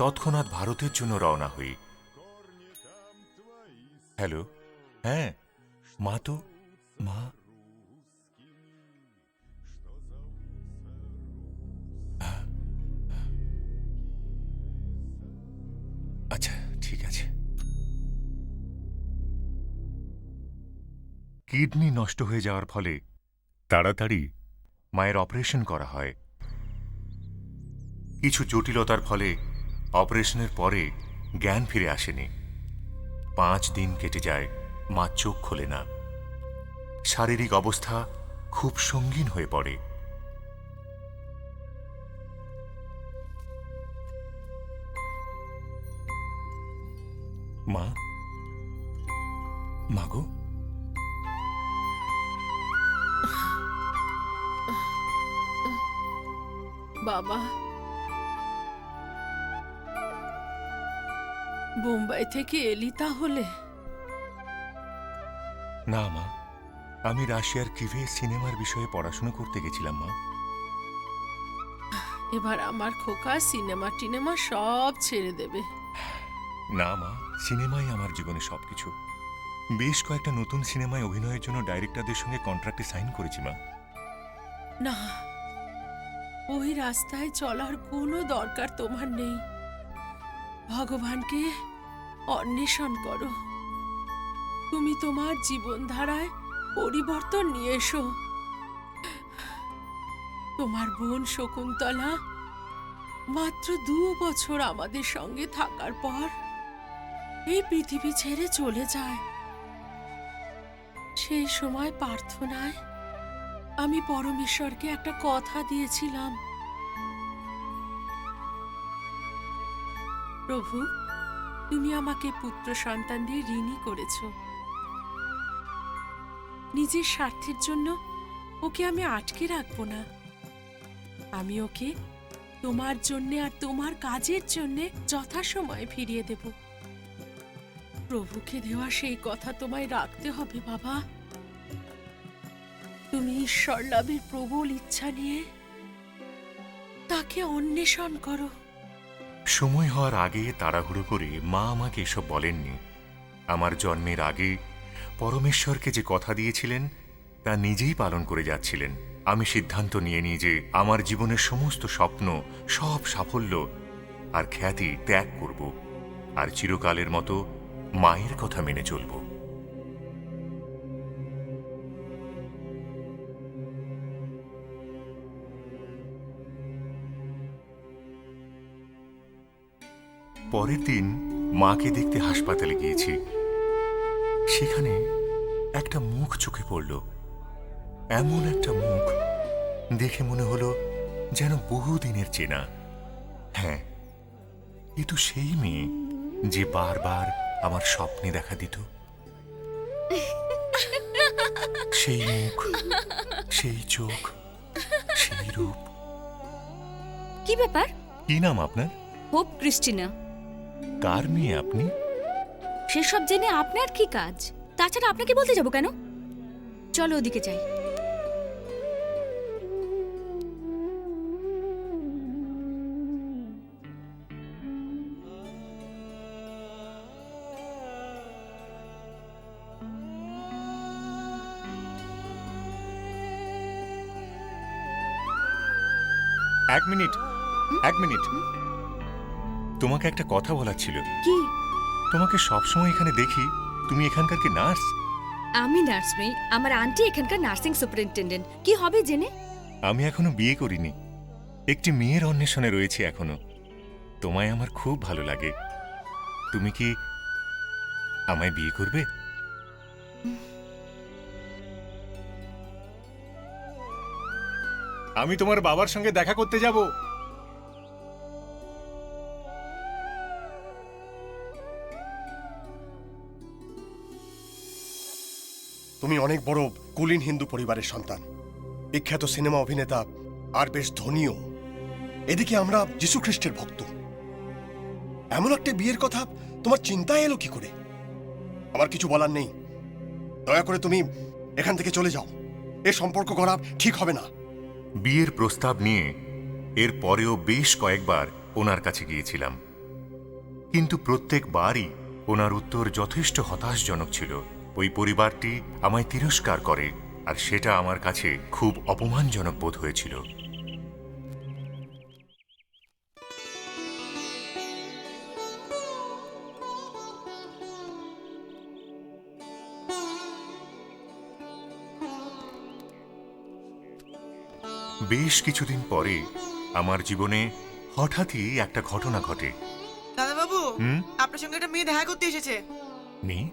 তৎক্ষণাৎ ভারতের জন্য রওনা হই। হ্যালো, হ্যাঁ মা, তো মা, আচ্ছা ঠিক আছে। কিডনি নষ্ট হয়ে যাওয়ার ফলে তাড়াতাড়ি মায়ের অপারেশন করা হয়। কিছু জটিলতার ফলে অপারেশনের পরে জ্ঞান ফিরে আসেনি। 5 দিন কেটে যায়, মা চোখ খোলে না। শারীরিক অবস্থা খুব সঙ্গীন হয়ে পড়ে। মা, মাগো, বাবা, বোম্বাই থেকে এলি তাহলে? না মা, আমি রাশিয়ার কিভে সিনেমার বিষয়ে পড়াশোনা করতে গেছিলাম মা। এবার আমার খোকা সিনেমা টিনেমা সব ছেড়ে দেবে। না মা, সিনেমাই আমার জীবনে সবকিছু। বেশ কয়েকটা নতুন সিনেমায় অভিনয়ের জন্য ডাইরেক্টরদের সঙ্গে কন্ট্রাক্টে সাইন করেছি মা। না, ওই রাস্তায় চলার কোনো দরকার তোমার নেই। ভগবানকে অন্বেষণ করো। তুমি তোমার জীবনধারায় পরিবর্তন নিয়ে এসো। তোমার বোন শকুন্তলা মাত্র 2 বছর আমাদের সঙ্গে থাকার পর এই পৃথিবী ছেড়ে চলে যায়। সেই সময় প্রার্থনায় আমি পরমেশ্বরকে একটা কথা দিয়েছিলাম, প্রভু, তুমি আমাকে পুত্র সন্তান দিয়ে ঋণী করেছ। নিজের স্বার্থের জন্য ওকে আমি আটকে রাখবো না। আমি ওকে তোমার জন্যে আর তোমার কাজের জন্যে যথাসময়ে ফিরিয়ে দেব। প্রভুকে দেওয়া সেই কথা তোমায় রাখতে হবে বাবা। তুমি ঈশ্বর লাভের প্রবল ইচ্ছা নিয়ে তাকে অন্বেষণ করো। সময় হওয়ার আগে তাড়াহুড়ো করে মা আমাকে এসব বলেননি। আমার জন্মের আগে পরমেশ্বরকে যে কথা দিয়েছিলেন তা নিজেই পালন করে যাচ্ছিলেন। আমি সিদ্ধান্ত নিয়ে নিই যে আমার জীবনের সমস্ত স্বপ্ন, সব সাফল্য আর খ্যাতি ত্যাগ করব, আর চিরকালের মতো মায়ের কথা মেনে চলব। পরের দিন মাকে দেখতে হাসপাতালে গিয়েছি। সেখানে একটা মুখ চোখে পড়ল। এমন একটা মুখ দেখে মনে হলো যেন বহুদিনের চেনা। হ্যাঁ, এ তো সেই মেয়ে যে বারবার আমার স্বপ্নে দেখা দিত। সেই মুখ, সেই চোখ, সেই রূপ। কি ব্যাপার? কি নাম আপনার? Hope Christina. কার মেয়ে আপনি? সেসব জেনে আপনার কি কাজ? তাছাড়া আপনাকে বলতে যাব কেন? চলো ওদিকে যাই। এক মিনিট, এক মিনিট। তোমাকে একটা কথা বলার ছিল। কি? তোমাকে সবসময় এখানে দেখি। তুমি এখানকার কি নার্স? আমি নার্স নই, আমার আন্টি এখানকার নার্সিং সুপারিনটেন্ডেন্ট। কি হবে জেনে? আমি এখনো বিয়ে করিনি। একটি মেয়ের অন্বেষণে রয়েছে এখনো। তোমায় আমার খুব ভালো লাগে। তুমি কি আমায় বিয়ে করবে? আমি তোমার বাবার সঙ্গে দেখা করতে যাব। তুমি অনেক বড় কুলীন হিন্দু পরিবারের সন্তান, বিখ্যাত সিনেমা অভিনেতা, আর বেশ ধনীও। এদিকে আমরা যীশু খ্রিস্টের ভক্ত। এমন একটা বিয়ের কথা তোমার চিন্তায় এলো কি করে? আমার কিছু বলার নেই, দয়া করে তুমি এখান থেকে চলে যাও। এ সম্পর্ক করা ঠিক হবে না। বিয়ের প্রস্তাব নিয়ে এর পরেও বেশ কয়েকবার ওনার কাছে গিয়েছিলাম, কিন্তু প্রত্যেকবারই ওনার উত্তর যথেষ্ট হতাশজনক ছিল। ওই পরিবারটি আমায় তিরস্কার করে, আর সেটা আমার কাছে খুব অপমানজনক বোধ হয়েছিল। বেশ কিছুদিন পরে আমার জীবনে হঠাৎই একটা ঘটনা ঘটে। দাদা বাবু, আপনার সঙ্গে একটা মেয়ে দেখা করতে এসেছে। মেয়ে?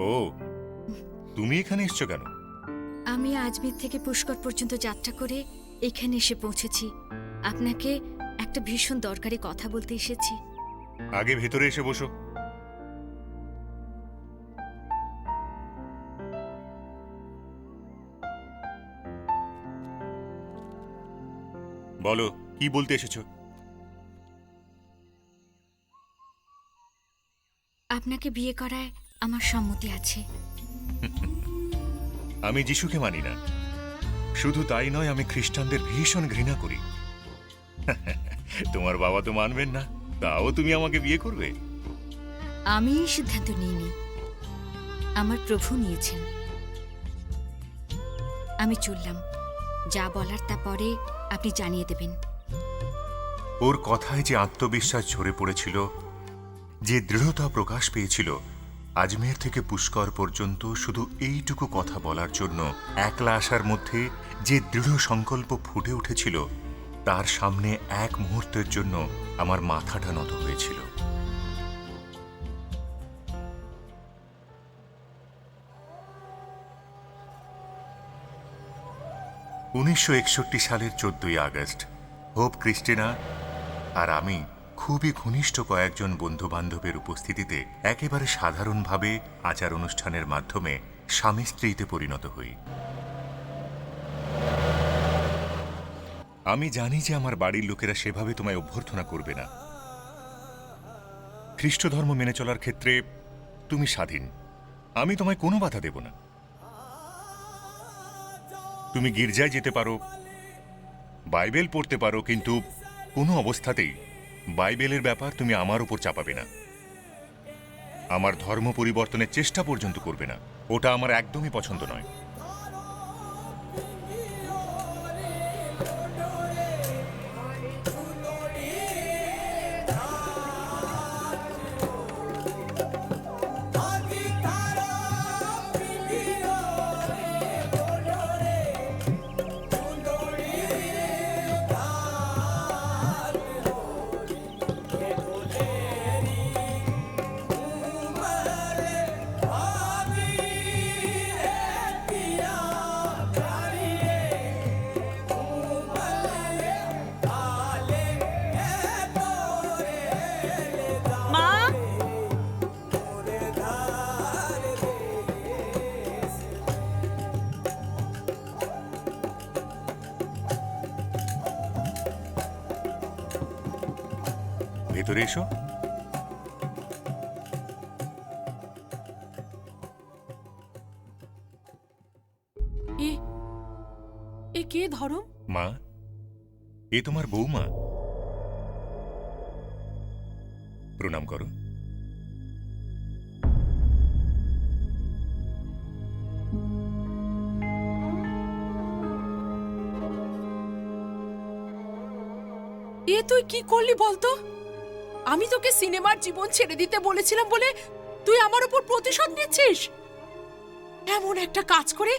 ও, তুমি এখানে এসছো কেন? আমি আজমির থেকে পুষ্কর পর্যন্ত যাত্রা করে এখানে এসে পৌঁছেছি। আপনাকে একটা ভীষণ দরকারি কথা বলতে এসেছি। আগে ভেতরে এসে বসো। বলো, কি বলতে এসেছো? আপনাকে বিয়ে করায় আমার সম্মতি আছে। আমি যিশুকে মানি না। শুধু তাই নয়, আমি খ্রিস্টানদের ভীষণ ঘৃণা করি। তোমার বাবা তো মানবেন না, তাও তুমি আমাকে বিয়ে করবে? আমি এই সিদ্ধান্ত নিইনি, আমার প্রভু নিয়েছেন। আমি চললাম, যা বলার তা পরে আপনি জানিয়ে দেবেন। ওর কথায় যে আত্মবিশ্বাস ঝরে পড়েছিল, যে দৃঢ়তা প্রকাশ পেয়েছিল, আজমের থেকে পুষ্কর পর্যন্ত শুধু এইটুকু কথা বলার জন্য একলা আসার মধ্যে যে দৃঢ় সংকল্প ফুটে উঠেছিল, তার সামনে এক মুহূর্তের জন্য আমার মাথাটা নত হয়েছিল। উনিশশো 61 সালের 14ই আগস্ট হোপ ক্রিস্টিনা আর আমি খুবই ঘনিষ্ঠ কয়েকজন বন্ধু বান্ধবের উপস্থিতিতে একেবারে সাধারণভাবে আচার অনুষ্ঠানের মাধ্যমে স্বামী স্ত্রীতে পরিণত হই। আমি জানি যে আমার বাড়ির লোকেরা সেভাবে তোমায় অভ্যর্থনা করবে না। খ্রিস্ট ধর্ম মেনে চলার ক্ষেত্রে তুমি স্বাধীন, আমি তোমায় কোনো বাধা দেব না। তুমি গির্জায় যেতে পারো, বাইবেল পড়তে পারো, কিন্তু কোনো অবস্থাতেই বাইবেলের ব্যাপার তুমি আমার উপর চাপাবে না। আমার ধর্ম পরিবর্তনের চেষ্টা পর্যন্ত করবে না, ওটা আমার একদমই পছন্দ নয়। ভেতরে এসো। এ কে ধরম? মা, এ তোমার বৌমা। প্রণাম করো। এ তুই কি করলি বলতো? আমি তোকে সিনেমার জীবন ছেড়ে দিতে বলেছিলাম বলে তুই আমার উপর প্রতিশোধ নিচ্ছিস? এমন একটা কাজ করে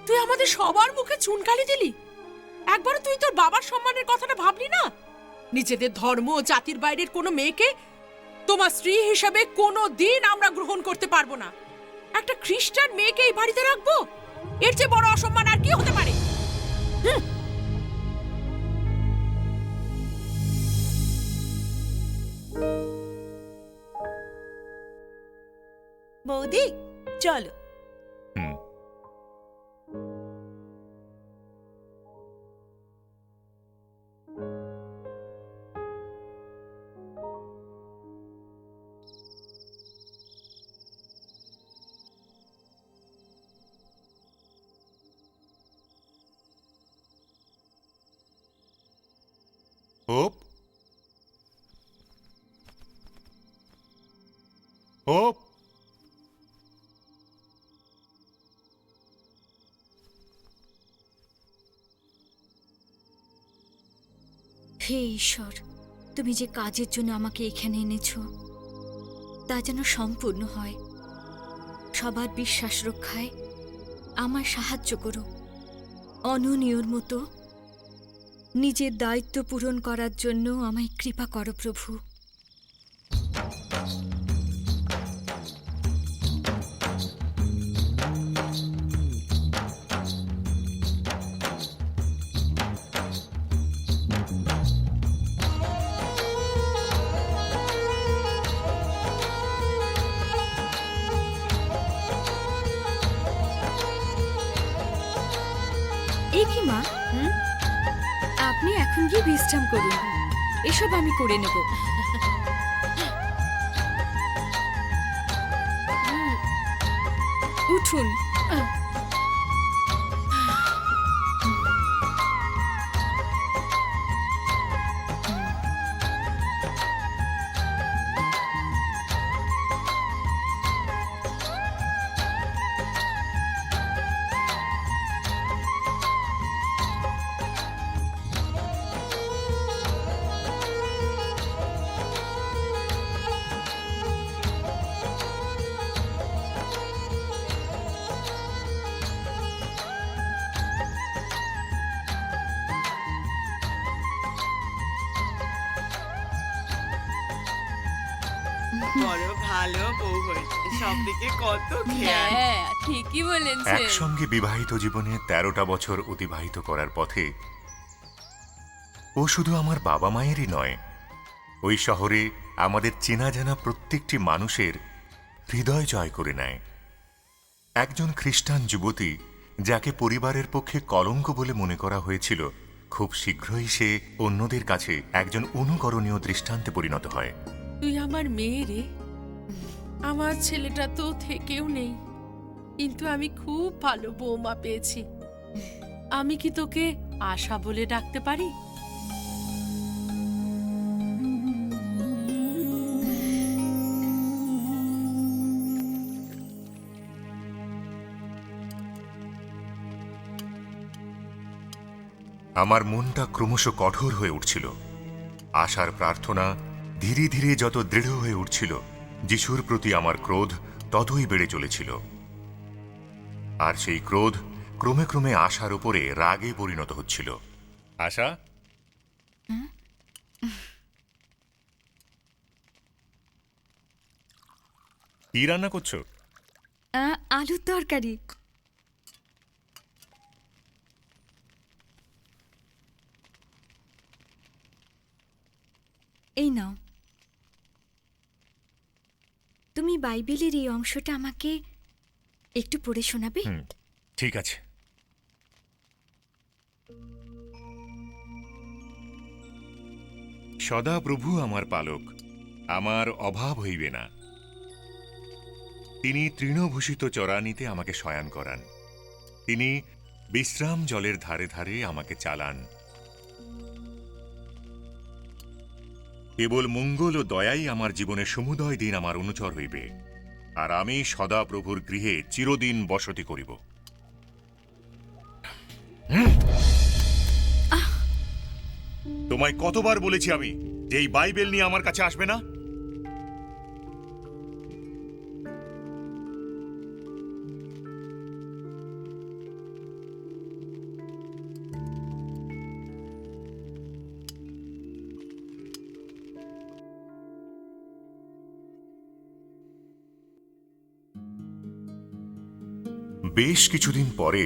তুই আমাদের সবার মুখে চুনকালি দিলি। একবারও তুই তোর বাবার সম্মানের কথাটা ভাবলি না? নিজেদের ধর্ম ও জাতির বাইরের কোনো মেয়েকে তোমার স্ত্রী হিসেবে কোনো দিন আমরা গ্রহণ করতে পারবো না। একটা খ্রিস্টান মেয়েকে এই বাড়িতে রাখবো? এর চেয়ে বড় অসম্মান আর কি হতে পারে? বৌদি চলো। হুম। হোপ, হোপ, হে ঈশ্বর, তুমি যে কাজের জন্য আমাকে এখানে এনেছো তা যেন সম্পূর্ণ হয়। সবার বিশ্বাস রক্ষায় আমার সাহায্য করো। অননীয়র মতো নিজের দায়িত্ব পূরণ করার জন্য আমায় কৃপা করো প্রভু। এ কি মা, আপনি এখন গিয়ে বিশ্রাম করুন, এসব আমি করে নেব। উঠুন। বড় ভালো বউ হয়েছে, সব দিকে কত খেয়াল। হ্যাঁ, ঠিকই বলেছে। একসঙ্গে বিবাহিত জীবনে 13টা বছর অতিবাহিত করার পথে ও শুধু আমার বাবা মায়েরই নয়, ওই শহরে আমাদের চেনা জানা প্রত্যেকটি মানুষের হৃদয় জয় করে নেয়। একজন খ্রিস্টান যুবতী যাকে পরিবারের পক্ষে কলঙ্ক বলে মনে করা হয়েছিল, খুব শীঘ্রই সে অন্যদের কাছে একজন অনুকরণীয় দৃষ্টান্তে পরিণত হয়। তুই আমার মেয়ে রে। আমার ছেলেটা তো থেকেও নেই, কিন্তু আমি খুব ভালো বৌমা পেয়েছি। আমি কি তোকে আশা বলে ডাকতে পারি? আমার মনটা ক্রমশ কঠোর হয়ে উঠছিল। আশার প্রার্থনা ধীরে ধীরে যত দৃঢ় হয়ে উঠছিল, যিশুর প্রতি আমার ক্রোধ ততই বেড়ে চলেছিল। আর সেই ক্রোধ ক্রমে ক্রমে আশার উপরে রাগে পরিণত হচ্ছিল। আশা, কি রান্না করছো? আলুর তরকারি। এই নাও, তুমি বাইবেলের এই অংশটা আমাকে একটু পড়ে শোনাবে? ঠিক আছে। সদা প্রভু আমার পালক, আমার অভাব হইবে না। তিনি তৃণভূষিত চরানিতে আমাকে শয়ান করান, তিনি বিশ্রাম জলের ধারে ধারে আমাকে চালান। কেবল মঙ্গল ও দয়াই আমার জীবনে সমুদয় দিন আমার অনুচর হইবে, আর আমি সদা প্রভুর গৃহে চিরদিন বসতি করিব। তোমায় কতবার বলেছি আমি যে এই বাইবেল নিয়ে আমার কাছে আসবে না? বেশ কিছুদিন পরে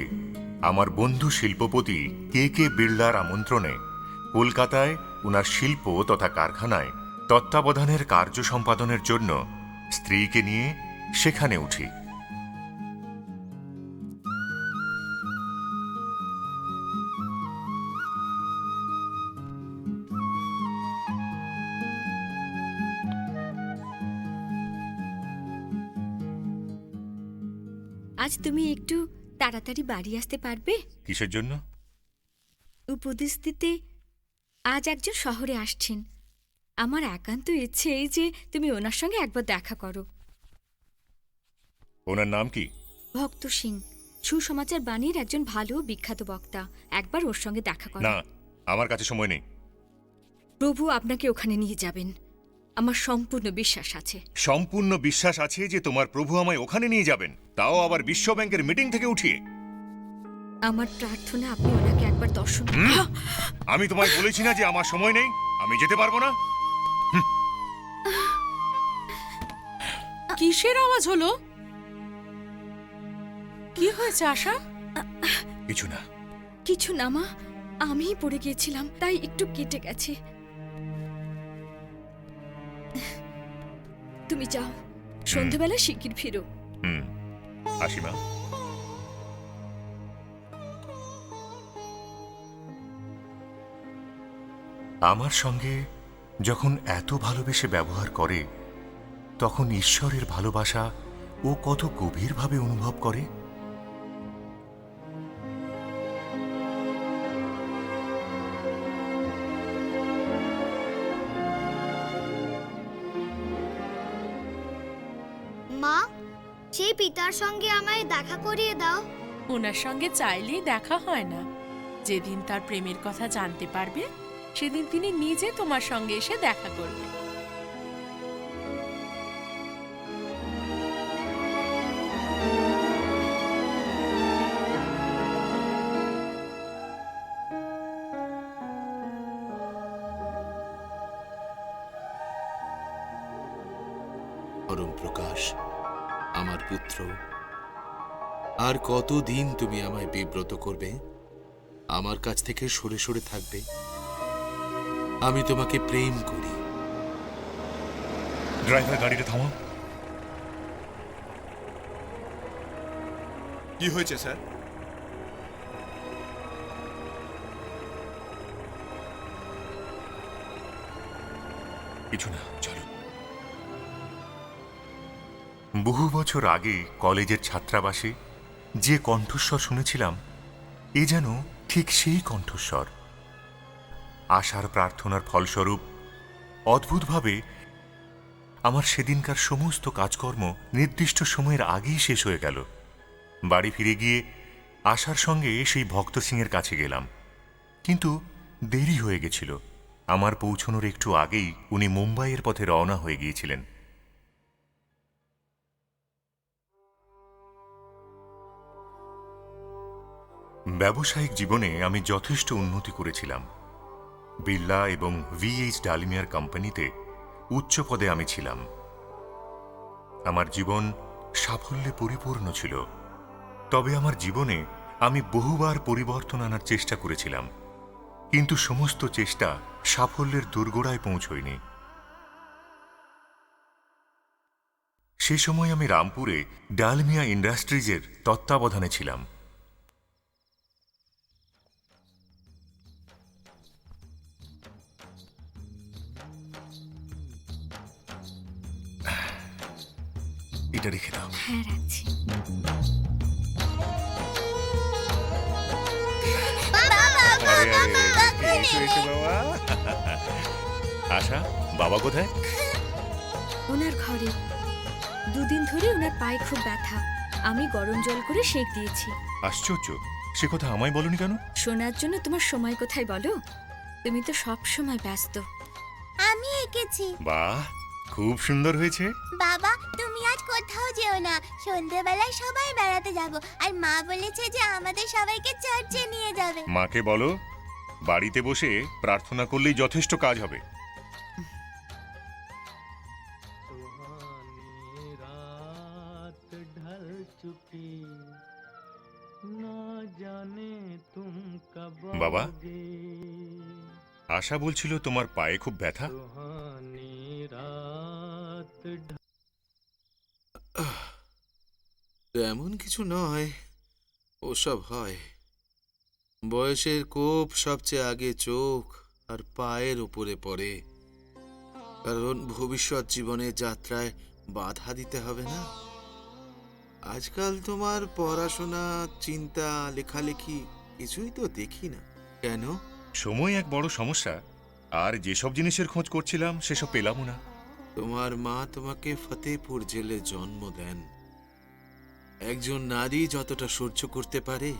আমার বন্ধু শিল্পপতি কে কে বিড়লার আমন্ত্রণে কলকাতায় উনার শিল্প তথা কারখানায় তত্ত্বাবধানের কার্য সম্পাদনের জন্য স্ত্রীকে নিয়ে সেখানে উঠি। আজ তুমি একটু তাড়াতাড়ি বাড়ি আসতে পারবে? কিসের জন্য? উপদেশ দিতে আজ একজন শহরে আসছেন। আমার একান্ত ইচ্ছে এই যে তুমি ওনার সঙ্গে একবার দেখা করো। ওনার নাম কি? ভক্ত সিং, সুসমাচার বাণীর একজন ভালো বিখ্যাত বক্তা। একবার ওর সঙ্গে দেখা করো। না, আমার কাছে সময় নেই। প্রভু আপনাকে ওখানে নিয়ে যাবেন, আমার সম্পূর্ণ বিশ্বাস আছে। সম্পূর্ণ বিশ্বাস আছে যে তোমার প্রভু আমায় ওখানে নিয়ে যাবেন, তাও আবার বিশ্ব ব্যাংকের মিটিং থেকে উঠিয়ে? আমার প্রার্থনা আপনি ওনাকে একবার দর্শন। আমি তোমায় বলেছি না যে আমার সময় নেই, আমি যেতে পারবো না? কিসের আওয়াজ হলো? কি হয়েছে আশা? কিছু না। কিছু না মা, আমিই পড়ে গিয়েছিলাম, তাই একটু কেটে গেছে। তুমি যাও, সন্ধেবেলা শিগগির ফিরো। আসি মা। আমার সঙ্গে যখন এত ভালোবেসে ব্যবহার করে, তখন ঈশ্বরের ভালোবাসা ও কত গভীরভাবে অনুভব করে। মা, সেই পিতার সঙ্গে আমায় দেখা করিয়ে দাও। ওনার সঙ্গে চাইলেই দেখা হয় না। যেদিন তার প্রেমের কথা জানতে পারবে, সেদিন তিনি নিজে তোমার সঙ্গে এসে দেখা করবে। পরম প্রকাশ, আমার পুত্র, আর কতদিন তুমি আমায় বিব্রত করবে? আমার কাছ থেকে সরে সরে থাকবে? আমি তোমাকে প্রেম করি। ড্রাইভার, গাড়িটা থামাও। কি হয়েছে স্যার? কিছু না, চলো। বহু বছর আগে কলেজের ছাত্রাবাসে যে কণ্ঠস্বর শুনেছিলাম, এ যেন ঠিক সেই কণ্ঠস্বর। আশার প্রার্থনার ফলস্বরূপ অদ্ভুতভাবে আমার সেদিনকার সমস্ত কাজকর্ম নির্দিষ্ট সময়ের আগেই শেষ হয়ে গেল। বাড়ি ফিরে গিয়ে আশার সঙ্গে সেই ভক্ত সিংয়ের কাছে গেলাম, কিন্তু দেরি হয়ে গেছিল। আমার পৌঁছনোর একটু আগেই উনি মুম্বাইয়ের পথে রওনা হয়ে গিয়েছিলেন। ব্যবসায়িক জীবনে আমি যথেষ্ট উন্নতি করেছিলাম। বিড়লা এবং VH ডালমিয়ার কোম্পানিতে উচ্চ পদে আমি ছিলাম। আমার জীবন সাফল্যে পরিপূর্ণ ছিল। তবে আমার জীবনে আমি বহুবার পরিবর্তন আনার চেষ্টা করেছিলাম, কিন্তু সমস্ত চেষ্টা সাফল্যের দোরগোড়ায় পৌঁছয়নি। সে সময় আমি রামপুরে ডালমিয়া ইন্ডাস্ট্রিজের তত্ত্বাবধানে ছিলাম। এটা রেখে দাও। হ্যাঁ, রাখছি। আশা, বাবা কোথায়? ওনার ঘরে। দুদিন ধরে ওনার পায়ে খুব ব্যথা। আমি গরম জল করে সেঁক দিয়েছি। আশ্চর্য, সে কথা আমায় বলনি কেন? শোনার জন্য তোমার সময় কোথায় বলো? তুমি তো সব সময় ব্যস্ত। আমি এঁকেছি। বাহ, খুব সুন্দর হয়েছে। বাবা, তুমি আজ কোথাও যেও না। সন্ধ্যেবেলায় সবাই বেড়াতে যাব, আর মা বলেছে যে আমাদের সবাইকে চার্চে নিয়ে যাবে। মাকে বলো বাড়িতে বসে প্রার্থনা করলেই যথেষ্ট কাজ হবে। বাবা, আশা বলছিল তোমার পায়ে খুব ব্যথা। এমন কিছু নয়, ওসব হয়। বয়সের কোপ সবচেয়ে আগে চোখ আর পায়ের উপরে পড়ে, কারণ ভবিষ্যৎ জীবনের যাত্রায় বাধা দিতে হবে না। আজকাল তোমার পড়াশোনা, চিন্তা, লেখালেখি কিছুই তো দেখি না। কেন? সময় এক বড় সমস্যা, আর যেসব জিনিসের খোঁজ করছিলাম সেসব পেলামও না। তোমার মা তোমাকে ফতেপুর জেলে জন্ম দেন। একজন নারী যতটা সহ্য করতে পারে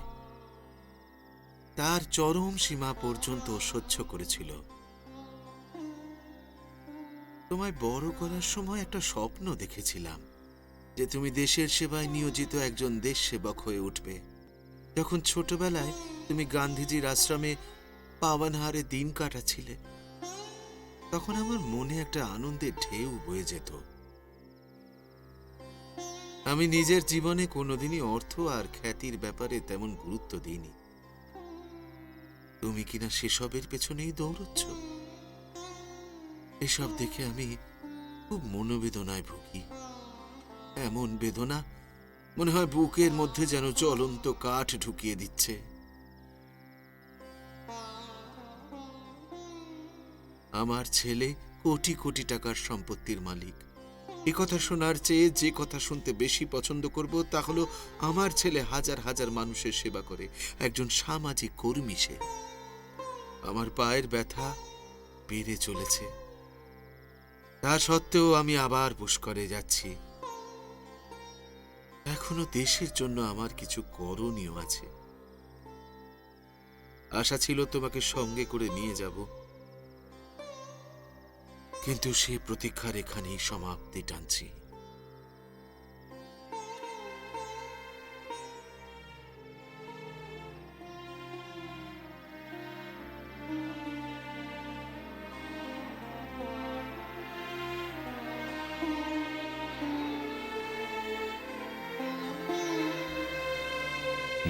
তার চরম সীমা পর্যন্ত সহ্য করেছিল। তোমায় বড় করার সময় একটা স্বপ্ন দেখেছিলাম যে তুমি দেশের সেবায় নিয়োজিত একজন দেশ সেবক হয়ে উঠবে। যখন ছোটবেলায় তুমি গান্ধীজির আশ্রমে পাওয়ানহারে দিন কাটাচ্ছিলে, তখন আমার মনে একটা আনন্দের ঢেউ বয়ে যেত। আমি নিজের জীবনে কোনোদিনই অর্থ আর খ্যাতির ব্যাপারে তেমন গুরুত্ব দিইনি। তুমি কিনা সেসবের পেছনেই দৌড়চ্ছ। এসব দেখে আমি খুব মনোবেদনায় ভুগি। এমন বেদনা মনে হয় বুকের মধ্যে যেন জ্বলন্ত কাঠ ঢুকিয়ে দিচ্ছে। আমার ছেলে কোটি কোটি টাকার সম্পত্তির মালিক। এ কথা শোনার চেয়ে যে কথা শুনতে বেশি পছন্দ করব তা হলো আমার ছেলে হাজার হাজার মানুষের সেবা করে, একজন সামাজিক কর্মী সে। আমার পায়ের ব্যথা বেড়ে চলেছে, তা সত্ত্বেও আমি আবার পুষ্করে যাচ্ছি। এখনো দেশের জন্য আমার কিছু করণীয় আছে। আশা ছিল তোমাকে সঙ্গে করে নিয়ে যাব, কিন্তু সে প্রতীক্ষার এখানেই সমাপ্তি টানছি।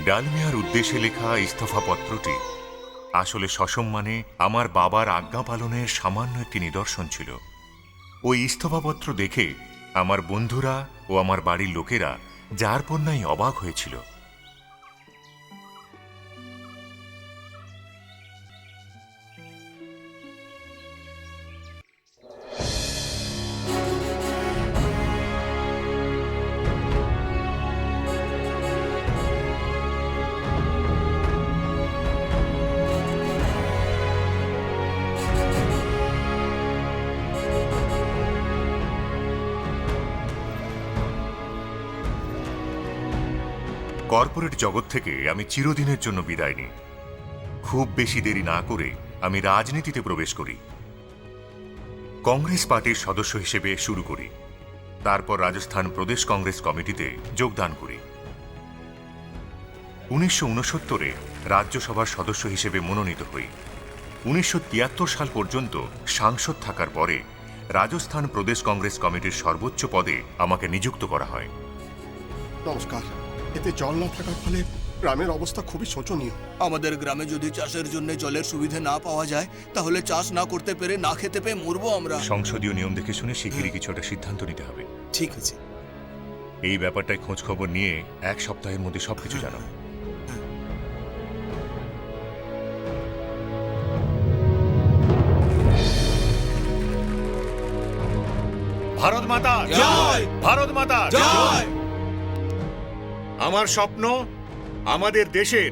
ডালমিয়ার উদ্দেশ্যে লেখা ইস্তফাপত্রটি আসলে সসম্মানে আমার বাবার আজ্ঞা পালনের সামান্য একটি নিদর্শন ছিল। ওই ইস্তফাপত্র দেখে আমার বন্ধুরা ও আমার বাড়ির লোকেরা যার পণ্যায় অবাক হয়েছিল। কর্পোরেট জগৎ থেকে আমি চিরদিনের জন্য বিদায় নিই। খুব বেশি দেরি না করে আমি রাজনীতিতে প্রবেশ করি। কংগ্রেস পার্টির সদস্য হিসেবে শুরু করি, তারপর রাজস্থান প্রদেশ কংগ্রেস কমিটিতে যোগদান করি। 1969-এ রাজ্যসভার সদস্য হিসেবে মনোনীত হই। 1973 সাল পর্যন্ত সাংসদ থাকার পরে রাজস্থান প্রদেশ কংগ্রেস কমিটির সর্বোচ্চ পদে আমাকে নিযুক্ত করা হয়। নমস্কার। এতে জল না থাকার ফলে গ্রামের অবস্থা খুবই শোচনীয়। আমাদের গ্রামে যদি চাষের জন্য জলের সুবিধা না পাওয়া যায়, তাহলে চাষ না করতে পেরে, না খেতে পেয়ে মরবো আমরা। সংসদীয় নিয়ম দেখে শুনে শিগগিরই কিছু একটা সিদ্ধান্ত নিতে হবে। ঠিক আছে। এই ব্যাপারটায় খোঁজ খবর নিয়ে 1 সপ্তাহের মধ্যে সবকিছু জানাও। ভারত মাতা জয়! ভারত মাতা জয়! আমার স্বপ্ন আমাদের দেশের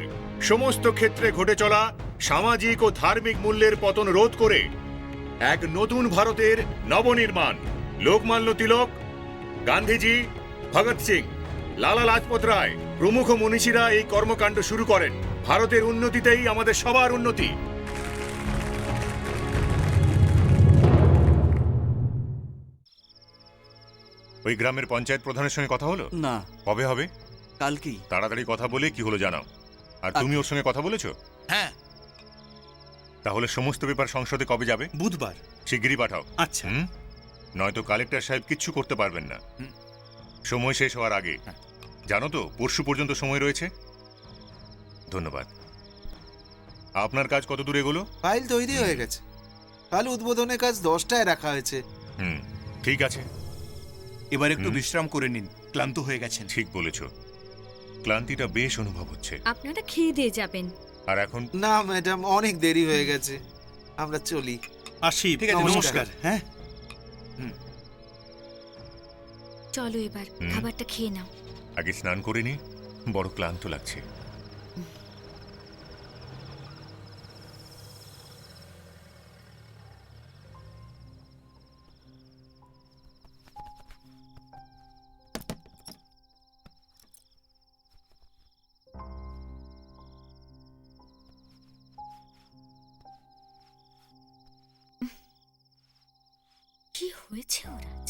সমস্ত ক্ষেত্রে ঘটে চলা সামাজিক ও ধার্মিক মূল্যের পতন রোধ করে এক নতুন ভারতের নবনির্মাণ। লোকমান্য তিলক, গান্ধীজি, ভগৎ সিং, লালা লাজপত রায় প্রমুখ মনীষীরা এই কর্মকাণ্ড শুরু করেন। ভারতের উন্নতিতেই আমাদের সবার উন্নতি। ওই গ্রামের পঞ্চায়েত প্রধানের সঙ্গে কথা হলো? না। কবে হবে? কালকেই। তাড়াতাড়ি কথা বলে কি হলো জানাও। আর তুমি ওর সঙ্গে কথা বলেছো? হ্যাঁ। তাহলে সমস্ত ব্যাপার সংসদে কবে যাবে? বুধবার। শিগগিরই পাঠাও। আচ্ছা। নয়তো কালেক্টর সাহেব কিচ্ছু করতে পারবেন না সময় শেষ হওয়ার আগে। জানো তো পরশু পর্যন্ত সময় রয়েছে। ধন্যবাদ। আপনার কাজ কত দূর এগোলো? ফাইল তৈরি হয়ে গেছে, কাল উদ্বোধনের কাজ 10টায় রাখা হয়েছে। ঠিক আছে। এবার একটু বিশ্রাম করে নিন, ক্লান্ত হয়ে গেছেন। ঠিক বলেছ, ক্লান্তিটা বেশ অনুভব হচ্ছে। আপনারা খেয়ে দিয়ে যাবেন। আর এখন না ম্যাডাম, অনেক দেরি হয়ে গেছে, আমরা চলি। আসি। ঠিক আছে, নমস্কার। হ্যাঁ, চলো এবার খাবারটা খেয়ে নাও। আগে স্নান করে নি, বড় ক্লান্ত লাগছে। কি হয়েছে ওর আজ?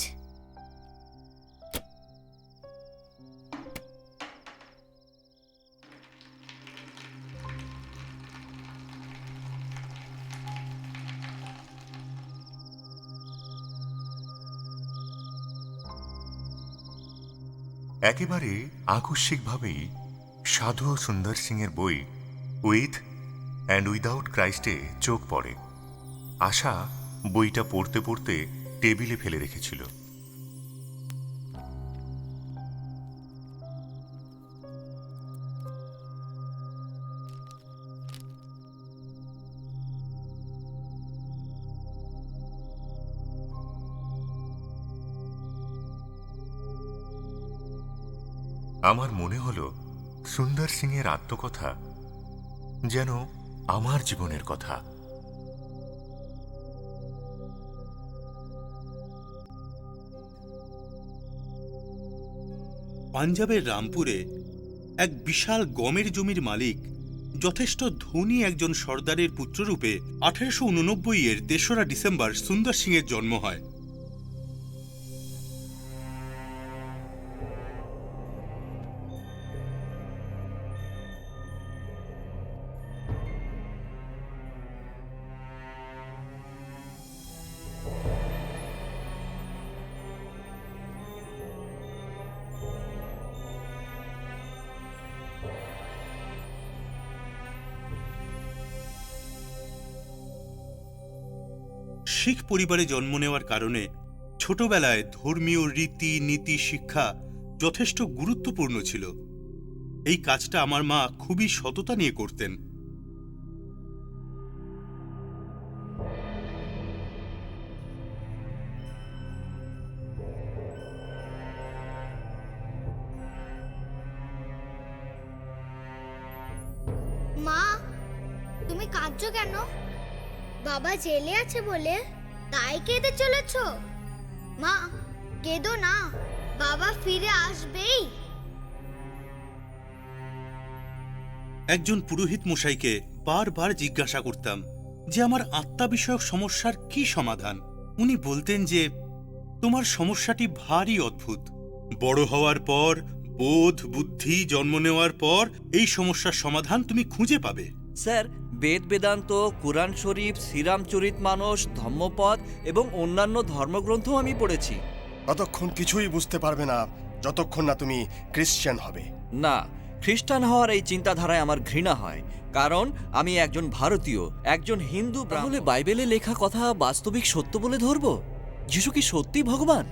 একেবারে আকস্মিকভাবেই সাধু সুন্দর সিং এর বই উইথ অ্যান্ড উইদাউট ক্রাইস্টে চোখ পড়ে। আশা বইটা পড়তে পড়তে টেবিলে ফেলে রেখেছিল। আমার মনে হলো সুন্দর সিং এর আত্মকথা যেন আমার জীবনের কথা। পাঞ্জাবের রামপুরে এক বিশাল গমের জমির মালিক, যথেষ্ট ধনী একজন সর্দারের পুত্ররূপে 1889 এর 3রা ডিসেম্বর সুন্দর সিং এর জন্ম হয়। শিখ পরিবারে জন্ম নেওয়ার কারণে ছোটবেলায় ধর্মীয় রীতি নীতি শিক্ষা যথেষ্ট গুরুত্বপূর্ণ ছিল। এই কাজটা আমার মা খুবই সততা নিয়ে করতেন। মা, তুমি কাঁদছো কেন? বাবা জেলে আছে বলে তাই কেঁদে চলেছ? মা, কেঁদো না, বাবা ফিরে আসবেই। একজন পুরোহিত মশাইকে বারবার জিজ্ঞাসা করতাম যে আমার আত্মা বিষয়ক সমস্যার কি সমাধান। উনি বলতেন যে তোমার সমস্যাটি ভারী অদ্ভুত। বড় হওয়ার পর, বোধ বুদ্ধি জন্ম নেওয়ার পর এই সমস্যার সমাধান তুমি খুঁজে পাবে। স্যার, বেদ বেদান্ত, কুরআন শরীফ, শ্রীরামচরিত মানস, ধম্মপদ এবং অন্যান্য ধর্মগ্রন্থ আমি পড়েছি। ততক্ষণ কিছুই বুঝতে পারবে না যতক্ষণ না তুমি ক্রিশ্চিয়ান হবে। না, খ্রিস্টান হওয়ার এই চিন্তাধারায় আমার ঘৃণা হয়, কারণ আমি একজন ভারতীয়, একজন হিন্দু। তাহলে বাইবেলে লেখা কথা বাস্তবিক সত্য বলে ধরব? যিশু কি সত্যি ভগবান?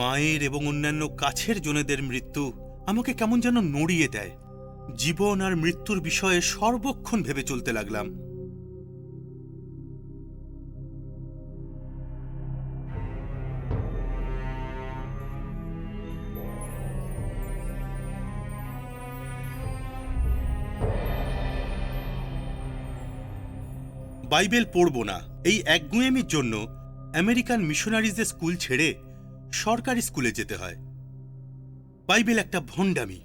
মায়ের এবং অন্যান্য কাছের জনেদের মৃত্যু আমাকে কেমন যেন নড়িয়ে দেয়। জীবন আর মৃত্যুর বিষয়ে সর্বক্ষণ ভেবে চলতে লাগলাম। বাইবেল পড়ব না, এই একগুঁয়েমির জন্য আমেরিকান মিশনারিজদের স্কুল ছেড়ে সরকারি স্কুলে যেতে হয়। বাইবেল একটা ভণ্ডামি,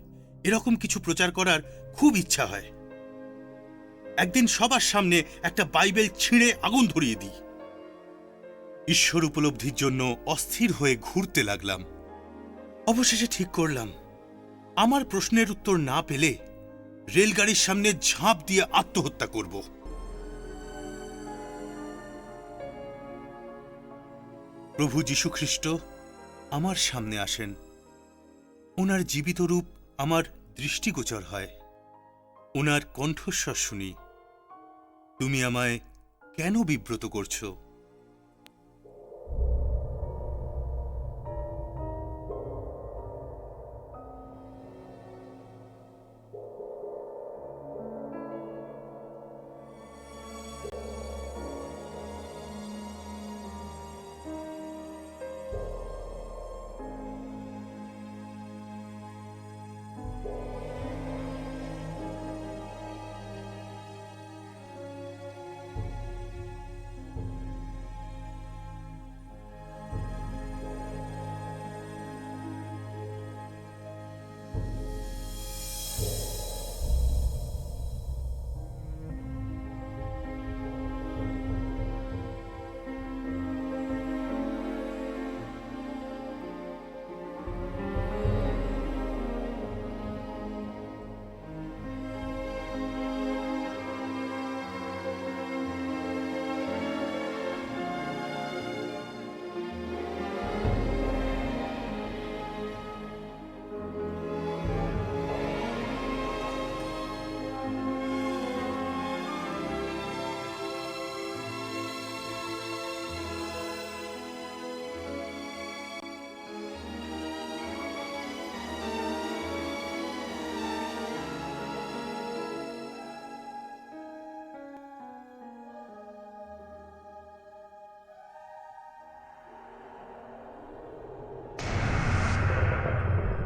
এরকম কিছু প্রচার করার খুব ইচ্ছা হয়। একদিন সবার সামনে একটা বাইবেল ছিঁড়ে আগুন ধরিয়ে দিই। ঈশ্বর উপলব্ধির জন্য অস্থির হয়ে ঘুরতে লাগলাম। অবশেষে ঠিক করলাম, আমার প্রশ্নের উত্তর না পেলে রেলগাড়ির সামনে ঝাঁপ দিয়ে আত্মহত্যা করব। প্রভু যীশুখ্রিস্ট আমার সামনে আসেন। ওনার জীবিত রূপ আমার দৃষ্টিগোচর হয়। ওনার কণ্ঠস্বর শুনি, তুমি আমায় কেন বিব্রত করছো?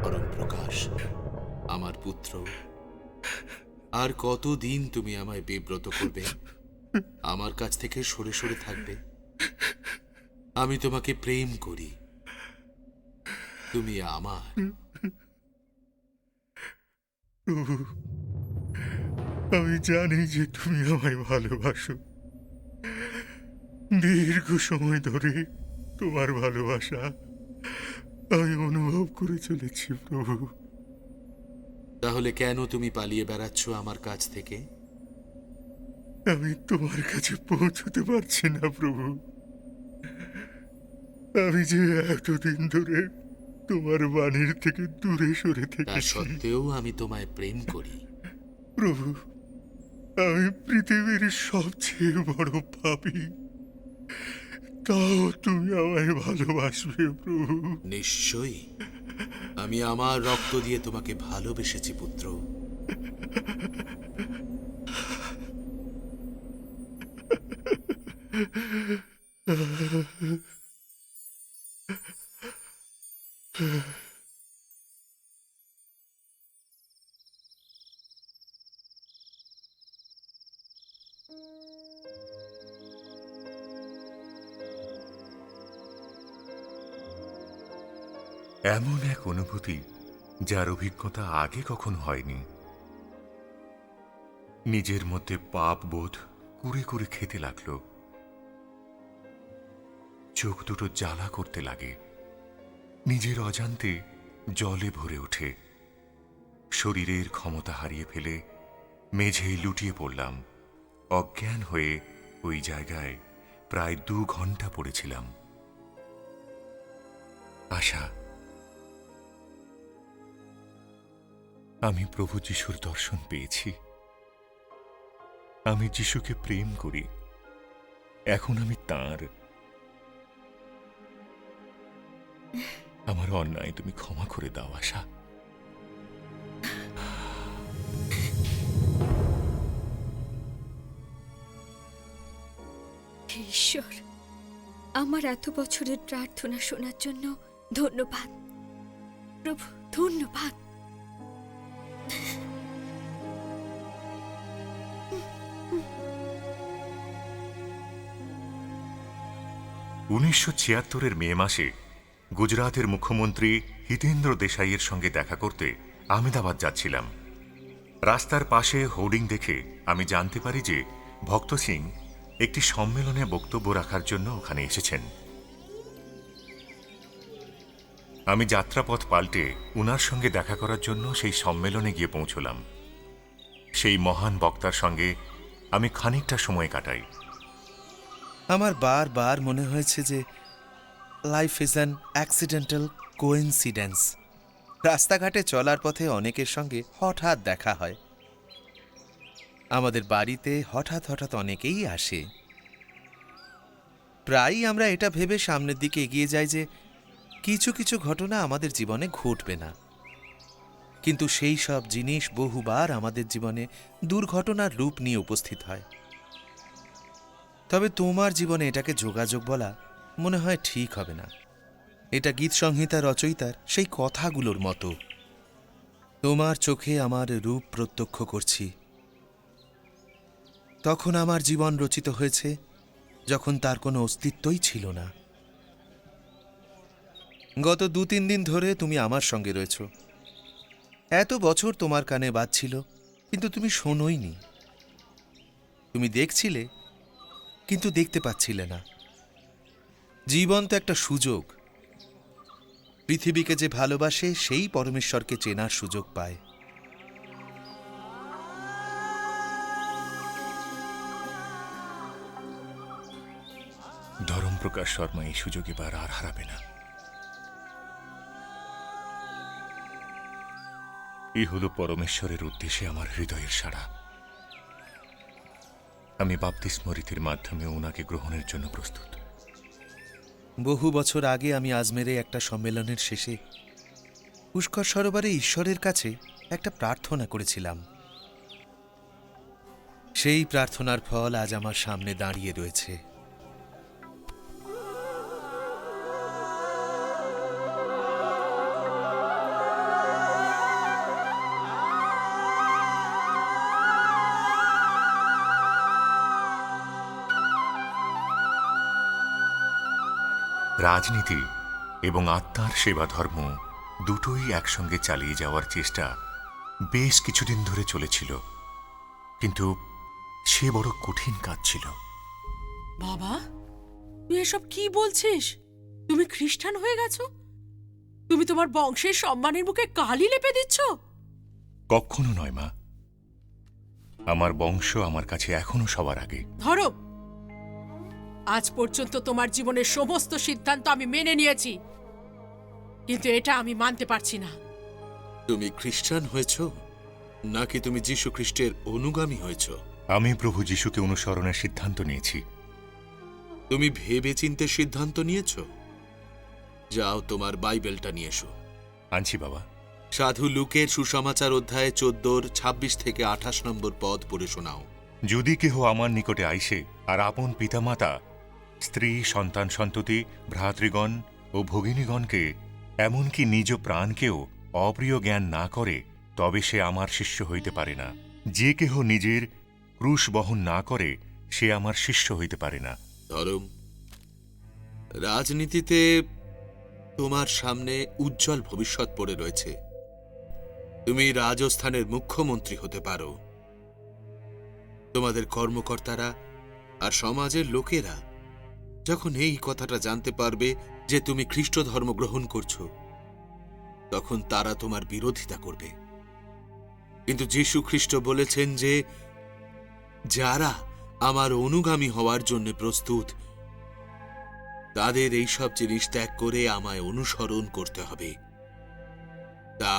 পরম প্রকাশ, আমার পুত্র, আর কতদিন তুমি আমায় বিব্রত করবে? আমার কাছ থেকে সরে সরে থাকবে? আমি তোমাকে প্রেম করি, তুমি আমার। প্রভু, আমি জানি যে তুমি আমায় ভালোবাসো। দীর্ঘ সময় ধরে তোমার ভালোবাসা আমি অনুভব করে চলেছি প্রভু। তাহলে কেন তুমি পালিয়ে বেড়াচ্ছ আমার কাছ থেকে? আমি তোমার কাছে পৌঁছতে পারছি না প্রভু। আমি যে এতদিন ধরে তোমার বাণীর থেকে দূরে সরে তা থেকেছি। সত্ত্বেও আমি তোমায় প্রেম করি। প্রভু, আমি পৃথিবীর সবচেয়ে বড় পাপী, তাও তুমি আমায় ভালোবাসবে প্রভু। নিশ্চয়ই, আমি আমার রক্ত দিয়ে তোমাকে ভালোবেসেছি পুত্র। এমন এক অনুভূতি যার অভিজ্ঞতা আগে কখনো হয়নি। নিজের মধ্যে পাপ বোধ কুরে কুরে খেতে লাগলো। চোখ দুটো জ্বালা করতে লাগে। নিজের অজান্তে জলে ভরে ওঠে। শরীরের ক্ষমতা হারিয়ে ফেলে মেঝেয় লুটিয়ে পড়লাম। অজ্ঞান হয়ে ওই জায়গায় প্রায় 2 ঘন্টা পড়েছিলাম। আশা, আমি প্রভু যিশুর দর্শন পেয়েছি। আমি যিশুকে প্রেম করি। এখন আমি তাঁর। আমার অন্যায় তুমি ক্ষমা করে দাও আশা। হে ঈশ্বর, আমার এত বছরের প্রার্থনা শোনার জন্য ধন্যবাদ প্রভু, ধন্যবাদ। 1976 মে মাসে গুজরাতের মুখ্যমন্ত্রী হিতেন্দ্র দেশাইয়ের সঙ্গে দেখা করতে আহমেদাবাদ যাচ্ছিলাম। রাস্তার পাশে হোর্ডিং দেখে আমি জানতে পারি যে ভক্ত সিং একটি সম্মেলনে বক্তব্য রাখার জন্য ওখানে এসেছেন। আমি যাত্রাপথ পাল্টে উনার সঙ্গে দেখা করার জন্য সেই সম্মেলনে গিয়ে পৌঁছলাম। সেই মহান বক্তার সঙ্গে আমি খানিকটা সময় কাটাই। আমার বারবার মনে হয়েছে যে life is an accidental coincidence. রাস্তাঘাটে চলার পথে অনেকের সঙ্গে হঠাৎ দেখা হয়। আমাদের বাড়িতে হঠাৎ হঠাৎ অনেকেই আসে। প্রায়ই আমরা এটা ভেবে সামনের দিকে এগিয়ে যাই যে কিছু কিছু ঘটনা আমাদের জীবনে ঘটবে না, কিন্তু সেই সব জিনিস বহুবার আমাদের জীবনে দুর্ঘটনার রূপ নিয়ে উপস্থিত হয়। তবে তোমার জীবনে এটাকে যোগাযোগ বলা মনে হয় ঠিক হবে না। এটা গীত সংহিতা রচয়িতার সেই কথাগুলোর মতো। তোমার চোখে আমার রূপ প্রত্যক্ষ করছি। তখন আমার জীবন রচিত হয়েছে যখন তার কোনো অস্তিত্বই ছিল না। গত 2-3 দিন ধরে তুমি আমার সঙ্গে রয়েছ। এত বছর তোমার কানে বাজছিল, কিন্তু তুমি শোনোইনি। তুমি দেখছিলে, কিন্তু দেখতে পাচ্ছিলে না। জীবন তো একটা সুযোগ। পৃথিবীকে যে ভালোবাসে সেই পরমেশ্বরকে চেনার সুযোগ পায়। ধরমপ্রকাশ শর্মা এই সুযোগ এবার আর হারাবে না। এই হলো পরমেশ্বরের উদ্দেশ্যে আমার হৃদয়ের সাড়া। আমি বাপ্তিস্ম রীতির মাধ্যমে ওনাকে গ্রহণের জন্য প্রস্তুত। বহু বছর আগে আমি আজমেরে একটা সম্মেলনের শেষে পুষ্কর সরোবরে ঈশ্বরের কাছে একটা প্রার্থনা করেছিলাম। সেই প্রার্থনার ফল আজ আমার সামনে দাঁড়িয়ে রয়েছে। রাজনীতি এবং আত্মার সেবা ধর্ম দুটোই একসঙ্গে চালিয়ে যাওয়ার চেষ্টা বেশ কিছুদিন ধরে চলেছিল, কিন্তু সে বড় কঠিন কাজ ছিল। বাবা, তুই এসব কি বলছিস? তুমি খ্রিস্টান হয়ে গেছো? তুমি তোমার বংশের সম্মানের মুখে কালি লেপে দিচ্ছ? কখনো নয় মা, আমার বংশ আমার কাছে এখনো সবার আগে। ধরো, আজ পর্যন্ত তোমার জীবনের সমস্ত সিদ্ধান্ত আমি মেনে নিয়েছি, কিন্তু এটা আমি মানতে পারছি না। তুমি খ্রিস্টান হয়েছ নাকি তুমি যীশু খ্রিস্টের অনুগামী হয়েছ? আমি প্রভু যিশুকে অনুসরণের সিদ্ধান্ত নিয়েছি। তুমি ভেবে চিন্তে সিদ্ধান্ত নিয়েছ? যাও, তোমার বাইবেলটা নিয়ে এসো। আনছি বাবা। সাধু লুকের সুসমাচার অধ্যায়ে 14 26 থেকে 28 নম্বর পদ পড়ে শোনাও। যদি কেহ আমার নিকটে আইসে আর আপন পিতামাতা, স্ত্রী, সন্তান সন্ততি, ভ্রাতৃগণ ও ভগিনীগণকে, এমনকি নিজ প্রাণকেও অপ্রিয় জ্ঞান না করে, তবে সে আমার শিষ্য হইতে পারে না। যে কেহ নিজের ক্রুশ বহন না করে, সে আমার শিষ্য হইতে পারে না। ধরম, রাজনীতিতে তোমার সামনে উজ্জ্বল ভবিষ্যৎ পড়ে রয়েছে। তুমি রাজস্থানের মুখ্যমন্ত্রী হতে পারো। তোমাদের কর্মকর্তারা আর সমাজের লোকেরা যখন এই কথাটা জানতে পারবে যে তুমি খ্রিস্ট ধর্ম গ্রহণ করছো, তখন তারা তোমার বিরোধিতা করবে। কিন্তু যীশু খ্রিস্ট বলেছেন যে যারা আমার অনুগামী হওয়ার জন্য প্রস্তুত, তাদের এই সব জিনিস ত্যাগ করে আমায় অনুসরণ করতে হবে। তা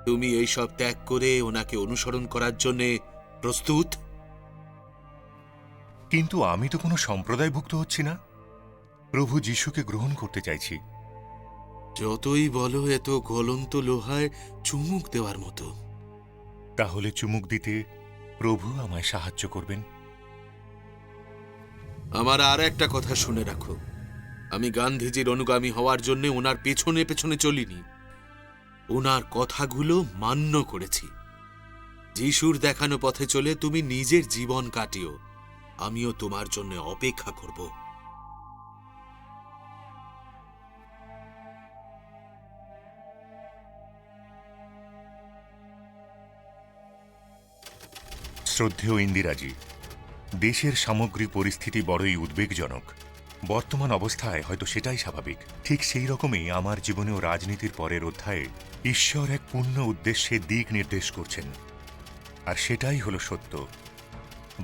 তুমি এই সব ত্যাগ করে ওনাকে অনুসরণ করার জন্য প্রস্তুত? কিন্তু আমি তো কোনো সম্প্রদায়ভুক্ত হচ্ছি না। প্রভু যিশুকে গ্রহণ করতে চাইছি। যতই বলো, এত গলন্ত লোহায় চুমুক দেওয়ার মতো। তাহলে চুমুক দিতে প্রভু আমায় সাহায্য করবেন। আমার আর একটা কথা শুনে রাখো, আমি গান্ধীজির অনুগামী হওয়ার জন্য ওনার পেছনে পেছনে চলিনি, ওনার কথাগুলো মান্য করেছি। যিশুর দেখানো পথে চলে তুমি নিজের জীবন কাটিও, আমিও তোমার জন্য অপেক্ষা করব। শ্রদ্ধেয় ইন্দিরাজি, দেশের সামগ্রিক পরিস্থিতি বড়ই উদ্বেগজনক। বর্তমান অবস্থায় হয়তো সেটাই স্বাভাবিক। ঠিক সেই রকমই আমার জীবনেও রাজনীতির পরের অধ্যায়ে ঈশ্বর এক পূর্ণ উদ্দেশ্যে দিক নির্দেশ করছেন, আর সেটাই হলো সত্য।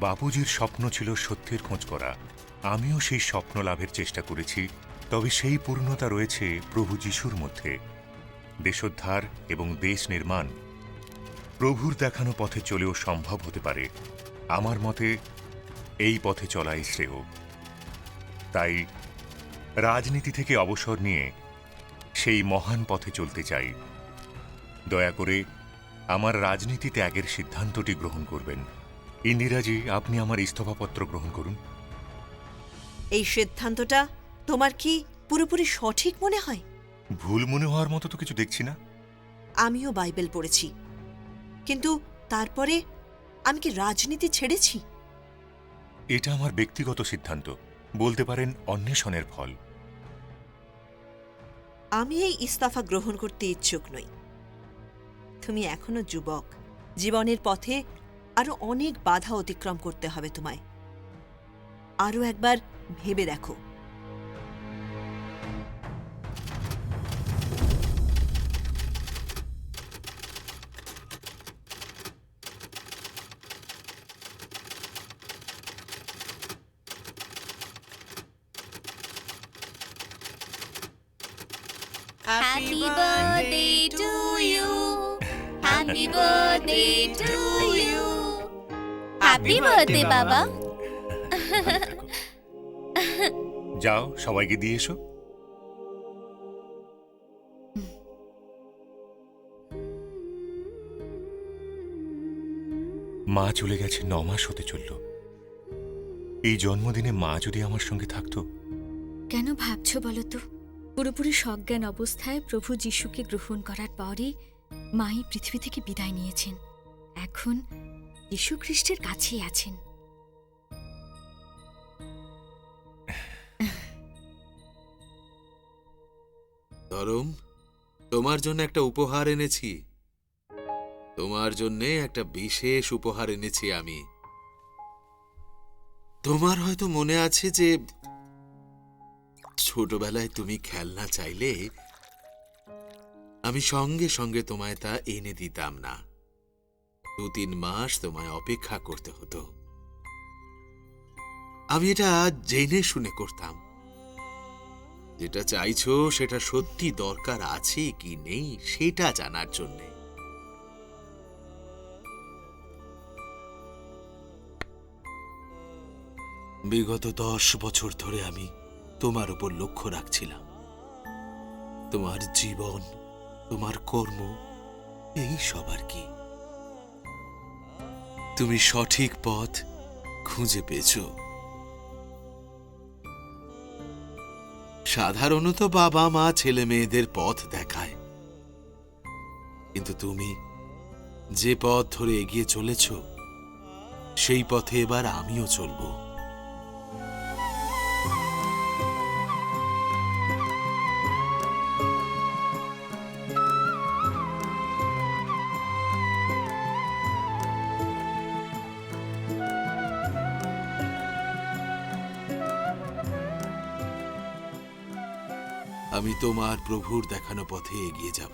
বাপুজির স্বপ্ন ছিল সত্যের খোঁজ করা, আমিও সেই স্বপ্ন লাভের চেষ্টা করেছি, তবে সেই পূর্ণতা রয়েছে প্রভু যিশুর মধ্যে। দেশোদ্ধার এবং দেশ নির্মাণ প্রভুর দেখানো পথে চলেও সম্ভব হতে পারে। আমার মতে এই পথে চলাই শ্রেয়। তাই রাজনীতি থেকে অবসর নিয়ে সেই মহান পথে চলতে চাই। দয়া করে আমার রাজনীতি ত্যাগের সিদ্ধান্তটি গ্রহণ করবেন। ইন্দিরাজি, আপনি আমার ইস্তফাপত্র গ্রহণ করুন। এই সিদ্ধান্তটা তোমার কি পুরোপুরি সঠিক মনে হয়? ভুল মনে হওয়ার মতো তো কিছু দেখছি না। আমিও বাইবেল পড়েছি, কিন্তু তারপরে আমি কি রাজনীতি ছেড়েছি? এটা আমার ব্যক্তিগত সিদ্ধান্ত, বলতে পারেন অন্বেষণের ফল। আমি এই ইস্তফা গ্রহণ করতে ইচ্ছুক নই। তুমি এখনো যুবক, জীবনের পথে আরো অনেক বাধা অতিক্রম করতে হবে তোমায়। আরো একবার ভেবে দেখো। Happy birthday to you. Happy birthday to you. Happy birthday, বাবা। যাও, সবাইকে দিয়ে এসো। মা চলে গেছে 9 মাস হতে চলল। এই জন্মদিনে মা যদি আমার সঙ্গে থাকতো। কেন ভাবছো বলো তো? পুরোপুরি সজ্ঞান অবস্থায় প্রভু যিশুকে গ্রহণ করার পরই মাই পৃথিবী থেকে বিদায় নিয়েছেন। এখন যীশু খ্রিস্টের কাছেই আছেন। ধরম, তোমার জন্য একটা উপহার এনেছি। তোমার জন্য একটা বিশেষ উপহার এনেছি আমি। তোমার হয়তো মনে আছে যে ছোটবেলায় তুমি খেলনা চাইলে আমি সঙ্গে সঙ্গে তোমায় তা এনে দিতাম না। 2-3 মাস তোমায় অপেক্ষা করতে হতো। আমি এটা জেনে শুনে করতাম। যেটা চাইছো সেটা সত্যি দরকার আছে কি নেই সেটা জানার জন্যে। বিগত 10 বছর ধরে আমি তোমার উপর লক্ষ্য রাখছিলাম। তোমার জীবন, তোমার কর্ম, এই সব আর কি। তুমি সঠিক পথ খুঁজে পেয়েছো। সাধারণত বাবা মা ছেলে মেয়েদের পথ দেখায়, কিন্তু তুমি যে পথ ধরে এগিয়ে চলেছ সেই পথে এবার আমিও চলব। আমি তোমার প্রভুর দেখানো পথে এগিয়ে যাব।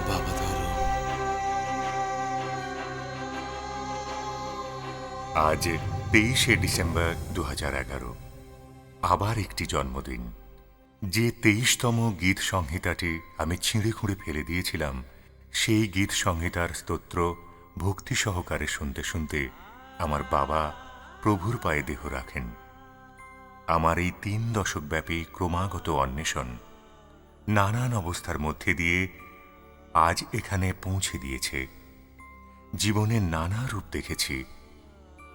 বাবা ধরো। আজ 23শে ডিসেম্বর 2011, আবার একটি জন্মদিন। যে 23তম গীত সংহিতাটি আমি ছিঁড়ে খুঁড়ে ফেলে দিয়েছিলাম, সেই গীত সংহিতার স্তোত্র ভক্তি সহকারে শুনতে শুনতে আমার বাবা প্রভুর পায়ে দেহ রাখেন। আমার এই 3 দশকব্যাপী ক্রমাগত অন্বেষণ নানান অবস্থার মধ্যে দিয়ে আজ এখানে পৌঁছে দিয়েছে। জীবনের নানা রূপ দেখেছি,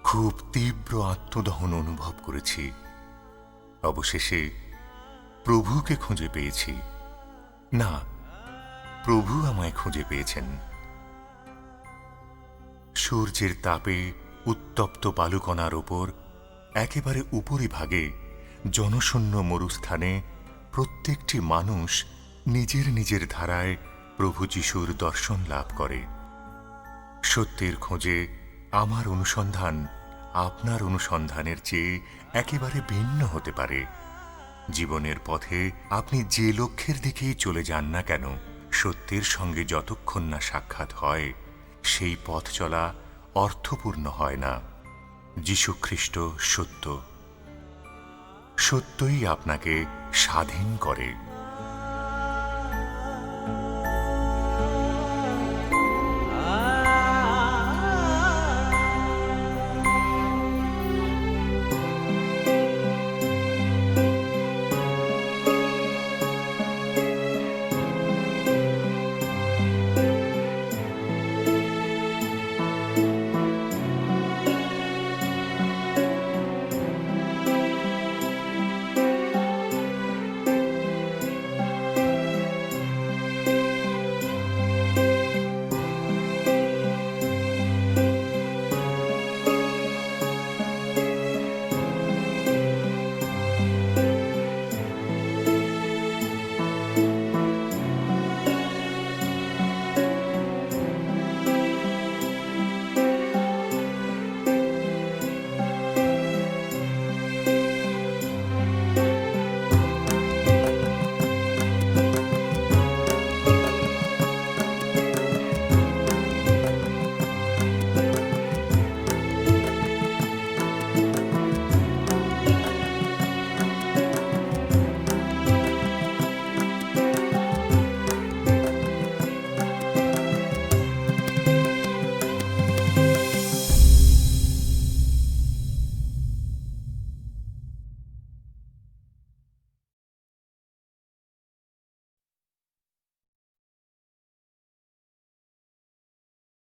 খুব তীব্র আত্মদহন অনুভব করেছি। অবশেষে প্রভুকে খুঁজে পেয়েছি। না, প্রভু আমায় খুঁজে পেয়েছেন। সূর্যের তাপে উত্তপ্ত বালুকণার ওপর একেবারে উপরিভাগে জনশূন্য মরুস্থানে প্রত্যেকটি মানুষ নিজের নিজের ধারায় প্রভু যিশুর দর্শন লাভ করে। সত্যের খোঁজে আমার অনুসন্ধান আপনার অনুসন্ধানের চেয়ে একেবারে ভিন্ন হতে পারে। জীবনের পথে আপনি যে লক্ষ্যের দিকেই চলে যান না কেন, সত্যের সঙ্গে যতক্ষণ না সাক্ষাৎ হয় সেই পথ চলা অর্থপূর্ণ হয় না। যীশু খ্রিস্ট সত্য, সত্যই আপনাকে স্বাধীন করে।